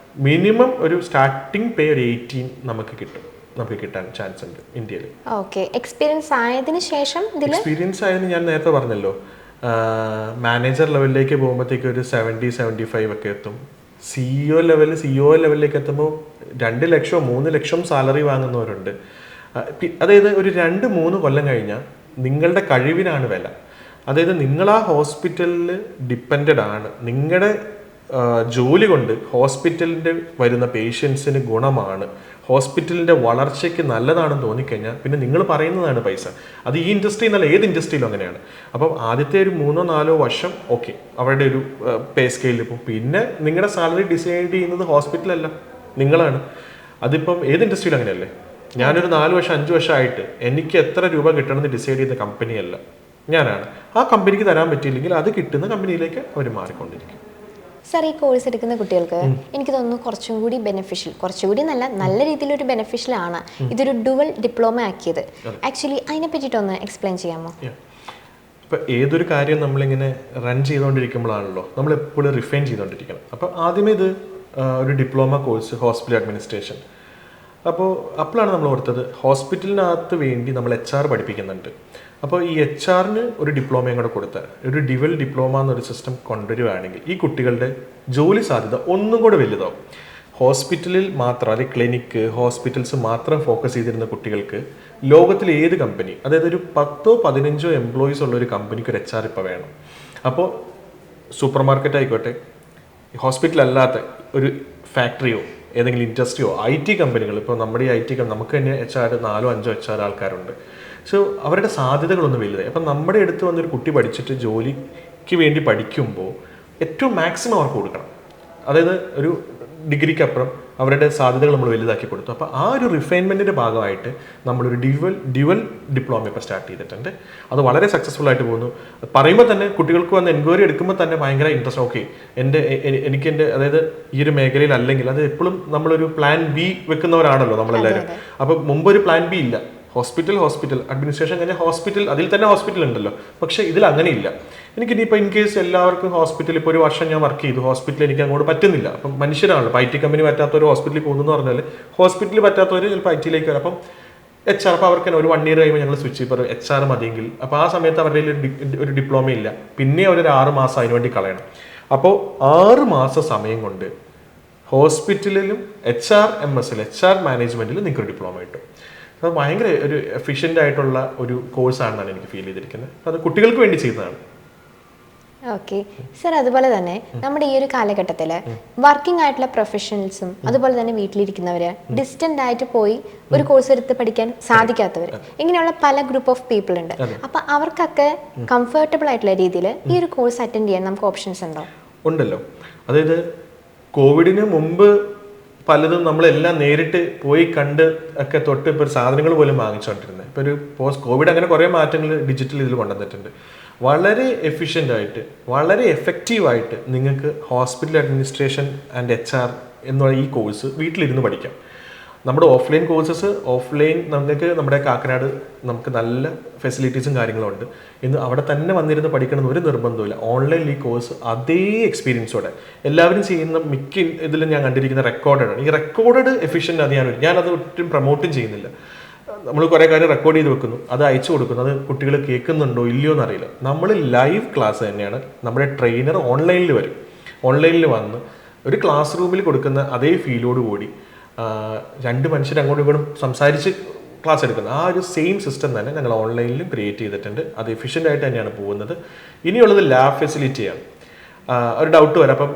S2: മിനിമം ഒരു സ്റ്റാർട്ടിംഗ് പേ ഒരു 18 നമുക്ക് കിട്ടാൻ ചാൻസ് ഉണ്ട് ഇന്ത്യയിൽ.
S1: ഓക്കെ, എക്സ്പീരിയൻസ് ആയതിനു ശേഷം
S2: ഞാൻ നേരത്തെ പറഞ്ഞല്ലോ, മാനേജർ ലെവലിലേക്ക് പോകുമ്പോഴത്തേക്ക് ഒരു 70-75 ഒക്കെ എത്തും. CEO ലെവലിലേക്ക് എത്തുമ്പോൾ 2 ലക്ഷം 3 ലക്ഷം സാലറി വാങ്ങുന്നവരുണ്ട്. അതായത് ഒരു 2-3 കൊല്ലം കഴിഞ്ഞാൽ നിങ്ങളുടെ കഴിവിനാണ് വില. അതായത് നിങ്ങൾ ആ ഹോസ്പിറ്റലിൽ ഡിപ്പെൻഡഡ് ആണ്, നിങ്ങളുടെ ജോലി കൊണ്ട് ഹോസ്പിറ്റലിൻ്റെ വരുന്ന പേഷ്യൻസിന് ഗുണമാണ്, ഹോസ്പിറ്റലിൻ്റെ വളർച്ചയ്ക്ക് നല്ലതാണെന്ന് തോന്നിക്കഴിഞ്ഞാൽ പിന്നെ നിങ്ങൾ പറയുന്നതാണ് പൈസ. അത് ഈ ഇൻഡസ്ട്രി എന്നല്ല, ഏത് ഇൻഡസ്ട്രിയിലും അങ്ങനെയാണ്. അപ്പം ആദ്യത്തെ ഒരു 3-4 വർഷം ഓക്കെ അവരുടെ ഒരു പേ സ്കെയിലിൽ പോകും. പിന്നെ നിങ്ങളുടെ സാലറി ഡിസൈഡ് ചെയ്യുന്നത് ഹോസ്പിറ്റലല്ല, നിങ്ങളാണ്. അതിപ്പം ഏത് ഇൻഡസ്ട്രിയിലും അങ്ങനെയല്ലേ. ഞാനൊരു 4 വർഷം 5 വർഷമായിട്ട് എനിക്ക് എത്ര രൂപ കിട്ടണമെന്ന് ഡിസൈഡ് ചെയ്യുന്ന കമ്പനിയല്ല, ഞാനാണ്. ആ കമ്പനിക്ക് തരാൻ പറ്റിയില്ലെങ്കിൽ അത് കിട്ടുന്ന കമ്പനിയിലേക്ക് അവർ മാറിക്കൊണ്ടിരിക്കും.
S1: സാർ, ഈ കോഴ്സ് എടുക്കുന്ന കുട്ടികൾക്ക് എനിക്ക് തോന്നുന്നു കുറച്ചുകൂടി നല്ല രീതിയിലൊരു ബെനിഫിഷ്യൽ ആണ് ഇതൊരു ഡുവൽ ഡിപ്ലോമ ആക്കിയത്. ആക്ച്വലി അതിനെ പറ്റിയിട്ടൊന്ന് എക്സ്പ്ലെയിൻ ചെയ്യാമോ?
S2: ഇപ്പം ഏതൊരു കാര്യം നമ്മളിങ്ങനെ റൺ ചെയ്തുകൊണ്ടിരിക്കുമ്പോഴാണല്ലോ നമ്മൾ എപ്പോഴും റിഫൈൻ ചെയ്തുകൊണ്ടിരിക്കണം. അപ്പോൾ ആദ്യമേ ഇത് ഒരു ഡിപ്ലോമ കോഴ്സ് ഹോസ്പിറ്റൽ അഡ്മിനിസ്ട്രേഷൻ. അപ്പോഴാണ് നമ്മൾ ഓർത്തത് ഹോസ്പിറ്റലിനകത്ത് വേണ്ടി നമ്മൾ HR പഠിപ്പിക്കുന്നുണ്ട്. അപ്പോൾ ഈ HRന് ഒരു ഡിപ്ലോമയും കൂടെ കൊടുത്താൽ ഒരു ഡ്യുവൽ ഡിപ്ലോമ എന്നൊരു സിസ്റ്റം കൊണ്ടുവരികയാണെങ്കിൽ ഈ കുട്ടികളുടെ ജോലി സാധ്യത ഒന്നും കൂടെ വലുതാവും. ഹോസ്പിറ്റലിൽ മാത്രം, അല്ലെങ്കിൽ ക്ലിനിക്ക് ഹോസ്പിറ്റൽസ് മാത്രം ഫോക്കസ് ചെയ്തിരുന്ന കുട്ടികൾക്ക് ലോകത്തിലെ ഏത് കമ്പനി, അതായത് ഒരു 10-15 എംപ്ലോയീസ് ഉള്ള ഒരു കമ്പനിക്ക് ഒരു HR ഇപ്പോൾ വേണം. അപ്പോൾ സൂപ്പർ മാർക്കറ്റ് ആയിക്കോട്ടെ, ഹോസ്പിറ്റൽ അല്ലാത്ത ഒരു ഫാക്ടറിയോ ഏതെങ്കിലും ഇൻഡസ്ട്രിയോ IT കമ്പനികൾ, ഇപ്പോൾ നമ്മുടെ ഈ IT നമുക്ക് തന്നെ HR 4-5 HR ആൾക്കാരുണ്ട്. സോ അവരുടെ സാധ്യതകളൊന്നും വലുതായി. അപ്പം നമ്മുടെ അടുത്ത് വന്നൊരു കുട്ടി പഠിച്ചിട്ട് ജോലിക്ക് വേണ്ടി പഠിക്കുമ്പോൾ ഏറ്റവും മാക്സിമം അവർക്ക് കൊടുക്കണം. അതായത് ഒരു ഡിഗ്രിക്കപ്പുറം അവരുടെ സാധ്യതകൾ നമ്മൾ വലുതാക്കി കൊടുത്തു. അപ്പോൾ ആ ഒരു റിഫൈൻമെൻറ്റിൻ്റെ ഭാഗമായിട്ട് നമ്മളൊരു ഡ്യുവൽ ഡിപ്ലോമ ഇപ്പോൾ സ്റ്റാർട്ട് ചെയ്തിട്ടുണ്ട്. അത് വളരെ സക്സസ്ഫുൾ ആയിട്ട് പോകുന്നു. പറയുമ്പോൾ തന്നെ കുട്ടികൾക്ക് വന്ന് എൻക്വയറി എടുക്കുമ്പോൾ തന്നെ ഭയങ്കര ഇൻട്രസ്റ്റ്. ഓക്കെ, എനിക്ക് അതായത് ഈ ഒരു മേഖലയിൽ അല്ലെങ്കിൽ അത് എപ്പോഴും നമ്മളൊരു പ്ലാൻ B വെക്കുന്നവരാണല്ലോ നമ്മളെല്ലാവരും. അപ്പോൾ മുമ്പ് ഒരു പ്ലാൻ B ഇല്ല. ഹോസ്പിറ്റൽ അഡ്മിനിസ്ട്രേഷൻ കഴിഞ്ഞാൽ ഹോസ്പിറ്റൽ, അതിൽ തന്നെ ഹോസ്പിറ്റൽ ഉണ്ടല്ലോ. പക്ഷേ ഇതിൽ അങ്ങനെയില്ല. എനിക്കിനിയിപ്പോൾ ഇൻ കേസ് എല്ലാവർക്കും ഹോസ്പിറ്റലിൽ ഇപ്പോൾ ഒരു വർഷം ഞാൻ വർക്ക് ചെയ്തു, ഹോസ്പിറ്റലിൽ എനിക്ക് അങ്ങോട്ട് പറ്റുന്നില്ല. അപ്പം മനുഷ്യരാണല്ലോ, ഇപ്പോൾ IT കമ്പനി പറ്റാത്തവർ ഹോസ്പിറ്റലിൽ പോകുന്നു പറഞ്ഞാൽ ഹോസ്പിറ്റലിൽ പറ്റാത്തവർ ചിലപ്പോൾ IT-ലേക്ക് വരും. അപ്പം HR, അപ്പോൾ അവർക്ക് ഒരു 1 year കഴിയുമ്പോൾ ഞങ്ങൾ സ്വിച്ച് ഇപ്പോൾ HR മതിയെങ്കിൽ, അപ്പോൾ ആ സമയത്ത് അവരുടെ ഒരു ഡിപ്ലോമ ഇല്ല, പിന്നെ അവരൊരു 6 മാസം അതിനുവേണ്ടി കളയണം. അപ്പോൾ 6 മാസം സമയം കൊണ്ട് ഹോസ്പിറ്റലിലും HR മാനേജ്മെൻറ്റിലും നിങ്ങൾക്കൊരു ഡിപ്ലോമ കിട്ടും. അത് ഭയങ്കര ഒരു എഫിഷ്യൻ്റ് ആയിട്ടുള്ള ഒരു കോഴ്സാണെന്നാണ് എനിക്ക് ഫീൽ ചെയ്തിരിക്കുന്നത്. അത് കുട്ടികൾക്ക് വേണ്ടി ചെയ്യുന്നതാണ്.
S1: ഓക്കെ സർ, അതുപോലെ തന്നെ നമ്മുടെ ഈ ഒരു കാലഘട്ടത്തിൽ വർക്കിംഗ് ആയിട്ടുള്ള പ്രൊഫഷണൽസും അതുപോലെ തന്നെ വീട്ടിലിരിക്കുന്നവര് ഡിസ്റ്റന്റ് ആയിട്ട് പോയി ഒരു കോഴ്സ് എടുത്ത് പഠിക്കാൻ സാധിക്കാത്തവർ, ഇങ്ങനെയുള്ള പല ഗ്രൂപ്പ് ഓഫ് പീപ്പിൾ ഉണ്ട്. അപ്പൊ അവർക്കൊക്കെ കംഫർട്ടബിൾ ആയിട്ടുള്ള രീതിയിൽ ഈ ഒരു കോഴ്സ് അറ്റൻഡ് ചെയ്യാൻ നമുക്ക് ഓപ്ഷൻസ് ഉണ്ടോ?
S2: ഉണ്ടല്ലോ. അതായത് കോവിഡിന് മുമ്പ് പലതും നമ്മളെല്ലാം നേരിട്ട് പോയി കണ്ട് ഒക്കെ തൊട്ട് ഇപ്പോൾ സാധനങ്ങൾ പോലും വാങ്ങിച്ചുകൊണ്ടിരുന്നത്. ഇപ്പോൾ ഒരു പോസ്റ്റ് കോവിഡ് അങ്ങനെ കുറേ മാറ്റങ്ങൾ ഡിജിറ്റൽ ഇതിൽ കൊണ്ടുവന്നിട്ടുണ്ട്. വളരെ എഫിഷ്യൻ്റ് ആയിട്ട് വളരെ എഫക്റ്റീവായിട്ട് നിങ്ങൾക്ക് ഹോസ്പിറ്റൽ അഡ്മിനിസ്ട്രേഷൻ ആൻഡ് HR എന്നുള്ള ഈ കോഴ്സ് വീട്ടിലിരുന്ന് പഠിക്കാം. നമ്മുടെ ഓഫ്ലൈൻ കോഴ്സസ് നമുക്ക് നമ്മുടെ കാക്കനാട് നമുക്ക് നല്ല ഫെസിലിറ്റീസും കാര്യങ്ങളും ഉണ്ട്. ഇന്ന് അവിടെ തന്നെ വന്നിരുന്ന് പഠിക്കണമെന്ന് ഒരു നിർബന്ധമില്ല. ഓൺലൈനിൽ ഈ കോഴ്സ് അതേ എക്സ്പീരിയൻസോടെ എല്ലാവരും ചെയ്യുന്ന മിക്ക ഇതിലും ഞാൻ കണ്ടിരിക്കുന്ന റെക്കോർഡാണ്. ഈ റെക്കോർഡ് എഫിഷ്യൻ്റ് അത് ഞാനത് ഒട്ടും പ്രൊമോട്ടും ചെയ്യുന്നില്ല. നമ്മൾ കുറേ കാര്യം റെക്കോർഡ് ചെയ്ത് വെക്കുന്നു, അത് അയച്ചു കൊടുക്കുന്നു, അത് കുട്ടികൾ കേൾക്കുന്നുണ്ടോ ഇല്ലയോ എന്നറിയില്ല. നമ്മൾ ലൈവ് ക്ലാസ് തന്നെയാണ്. നമ്മുടെ ട്രെയിനർ ഓൺലൈനിൽ വരും, ഓൺലൈനിൽ വന്ന് ഒരു ക്ലാസ് റൂമിൽ കൊടുക്കുന്ന അതേ ഫീലോട് കൂടി രണ്ട് മനുഷ്യർ അങ്ങോട്ടും ഇങ്ങോട്ടും സംസാരിച്ച് ക്ലാസ് എടുക്കുന്നത് ആ ഒരു സെയിം സിസ്റ്റം തന്നെ ഞങ്ങൾ ഓൺലൈനിലും ക്രിയേറ്റ് ചെയ്തിട്ടുണ്ട്. അത് എഫിഷ്യൻ്റ് ആയിട്ട് തന്നെയാണ് പോകുന്നത്. ഇനിയുള്ളത് ലാബ് ഫെസിലിറ്റിയാണ്. ഒരു ഡൗട്ട് വരാം. അപ്പം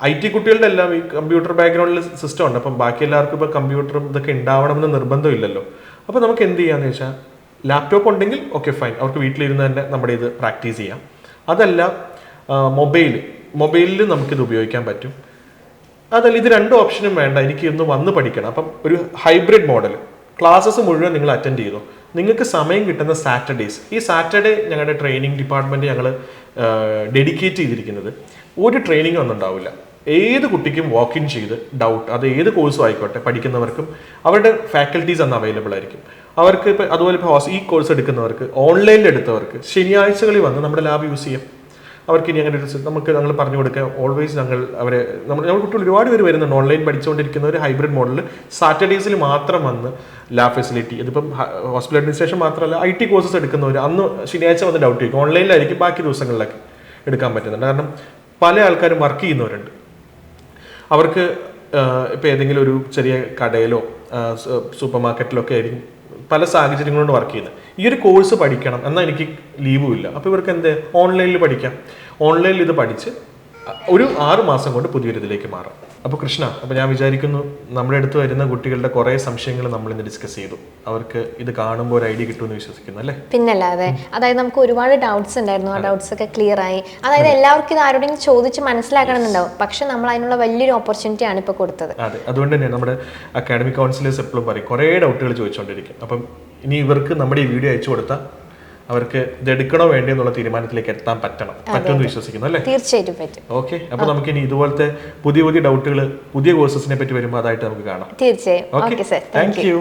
S2: IT കുട്ടികളുടെ എല്ലാം ഈ കമ്പ്യൂട്ടർ ബാക്ക്ഗ്രൗണ്ടിൽ സിസ്റ്റം ഉണ്ട്. അപ്പം ബാക്കി എല്ലാവർക്കും ഇപ്പോൾ കമ്പ്യൂട്ടറും ഇതൊക്കെ ഉണ്ടാവണമെന്ന് നിർബന്ധമില്ലല്ലോ. അപ്പോൾ നമുക്ക് എന്ത് ചെയ്യാന്ന് വെച്ചാൽ ലാപ്ടോപ്പ് ഉണ്ടെങ്കിൽ ഓക്കെ ഫൈൻ, അവർക്ക് വീട്ടിലിരുന്ന് തന്നെ നമ്മുടെ ഇത് പ്രാക്ടീസ് ചെയ്യാം. അതല്ല മൊബൈലിൽ നമുക്കിത് ഉപയോഗിക്കാൻ പറ്റും. അതല്ല ഇത് രണ്ട് ഓപ്ഷനും വേണ്ട, എനിക്ക് ഇന്ന് വന്ന് പഠിക്കണം. അപ്പം ഒരു ഹൈബ്രിഡ് മോഡൽ ക്ലാസ്സസ് മുഴുവൻ നിങ്ങൾ അറ്റൻഡ് ചെയ്തു. നിങ്ങൾക്ക് സമയം കിട്ടുന്ന സാറ്റർഡേസ്, ഈ സാറ്റർഡേ ഞങ്ങളുടെ ട്രെയിനിങ് ഡിപ്പാർട്ട്മെൻറ്റ് ഞങ്ങൾ ഡെഡിക്കേറ്റ് ചെയ്തിരിക്കുന്നത് ഒരു ട്രെയിനിങ് ഒന്നും ഉണ്ടാവില്ല. ഏത് കുട്ടിക്കും വാക്ക് ഇൻ ചെയ്ത് ഡൗട്ട്, അത് ഏത് കോഴ്സും ആയിക്കോട്ടെ, പഠിക്കുന്നവർക്കും അവരുടെ ഫാക്കൽറ്റീസ് അന്ന് അവൈലബിൾ ആയിരിക്കും. അവർക്ക് ഇപ്പോൾ അതുപോലെ ഇപ്പോൾ ഈ കോഴ്സ് എടുക്കുന്നവർക്ക്, ഓൺലൈനിൽ എടുത്തവർക്ക് ശനിയാഴ്ചകളിൽ വന്ന് നമ്മുടെ ലാബ് യൂസ് ചെയ്യാം. അവർക്ക് ഇനി അങ്ങനെ ഒരു ഞങ്ങൾ പറഞ്ഞു കൊടുക്കുക. ഓൾവേസ് ഞങ്ങൾ കുട്ടികൾ ഒരുപാട് പേര് വരുന്നുണ്ട് ഓൺലൈൻ പഠിച്ചുകൊണ്ടിരിക്കുന്ന ഒരു ഹൈബ്രിഡ് മോഡലിൽ. സാറ്റർഡേസിൽ മാത്രം വന്ന് ലാബ് ഫെസിലിറ്റി, ഇതിപ്പം ഹോസ്പിറ്റൽ അഡ്മിനിസ്ട്രേഷൻ മാത്രമല്ല IT കോഴ്സസ് എടുക്കുന്നവർ അന്ന് ശനിയാഴ്ച വന്ന് ഡൗട്ട് ചോദിക്കും. ഓൺലൈനിലായിരിക്കും ബാക്കി ദിവസങ്ങളിലൊക്കെ എടുക്കാൻ പറ്റുന്നുണ്ട്. കാരണം പല ആൾക്കാരും വർക്ക് ചെയ്യുന്നവരുണ്ട്. അവർക്ക് ഇപ്പോൾ ഏതെങ്കിലും ഒരു ചെറിയ കടയിലോ സൂപ്പർ മാർക്കറ്റിലോ ഒക്കെ ആയിരിക്കും പല സാഹചര്യങ്ങളുകൊണ്ട് വർക്ക് ചെയ്യുന്നത്. ഈ ഒരു കോഴ്സ് പഠിക്കണം എന്നാൽ എനിക്ക് ലീവും ഇല്ല. അപ്പോൾ ഇവർക്ക് എന്ത് ഓൺലൈനിൽ പഠിക്കാം. ഓൺലൈനിൽ ഇത് പഠിച്ച് ഒരു 6 മാസം കൊണ്ട് പുതിയൊരു ഇതിലേക്ക് മാറാം. അപ്പോൾ കൃഷ്ണ, അപ്പോൾ ഞാൻ വിചാരിക്കുന്നു നമ്മുടെ അടുത്ത് വരുന്ന കുട്ടികളുടെ കുറേ സംശയങ്ങൾ നമ്മൾ ഇന്ന് ഡിസ്കസ് ചെയ്തു. അവർക്ക് ഇത് കാണുമ്പോൾ ഒരു ഐഡിയ കിട്ടുമെന്ന് വിശ്വസിക്കുന്നു അല്ലേ?
S1: പിന്നല്ലാതെ. അതായത് നമുക്ക് ഒരുപാട് ഡൗട്ട്സ് ഉണ്ടായിരുന്നു, ആ ഡൗട്ട്സ് ഒക്കെ ക്ലിയർ ആയി. അതായത് എല്ലാവർക്കും ഇത് ആരോടെങ്കിലും ചോദിച്ച് മനസ്സിലാക്കണമെന്നുണ്ടാവും, പക്ഷെ നമ്മൾ അതിനുള്ള വലിയൊരു ഓപ്പർച്യൂണിറ്റി ആണ് ഇപ്പോൾ കൊടുത്തത്.
S2: അതെ, അതുകൊണ്ട് തന്നെ നമ്മുടെ അക്കാഡമിക് കൗൺസിലേഴ്സ് എപ്പോഴും പറയും കുറേ ഡൗട്ടുകൾ ചോദിച്ചുകൊണ്ടിരിക്കും. അപ്പം ഇനി ഇവർക്ക് നമ്മുടെ ഈ വീഡിയോ അയച്ചു കൊടുത്താൽ അവർക്ക് ഇത് എടുക്കണോ വേണ്ടോ എന്നുള്ള തീരുമാനത്തിലേക്ക് എത്താൻ പറ്റുമെന്ന് വിശ്വസിക്കുന്നു അല്ലേ?
S1: തീർച്ചയായിട്ടും പറ്റും.
S2: ഓക്കെ, അപ്പൊ നമുക്ക് ഇനി ഇതുപോലത്തെ പുതിയ ഡൗട്ടുകൾ പുതിയ കോഴ്സസിനെ പറ്റി വരുമ്പോൾ അതായിട്ട് നമുക്ക് കാണാം.
S1: തീർച്ചയായും. Okay sir,
S2: thank you.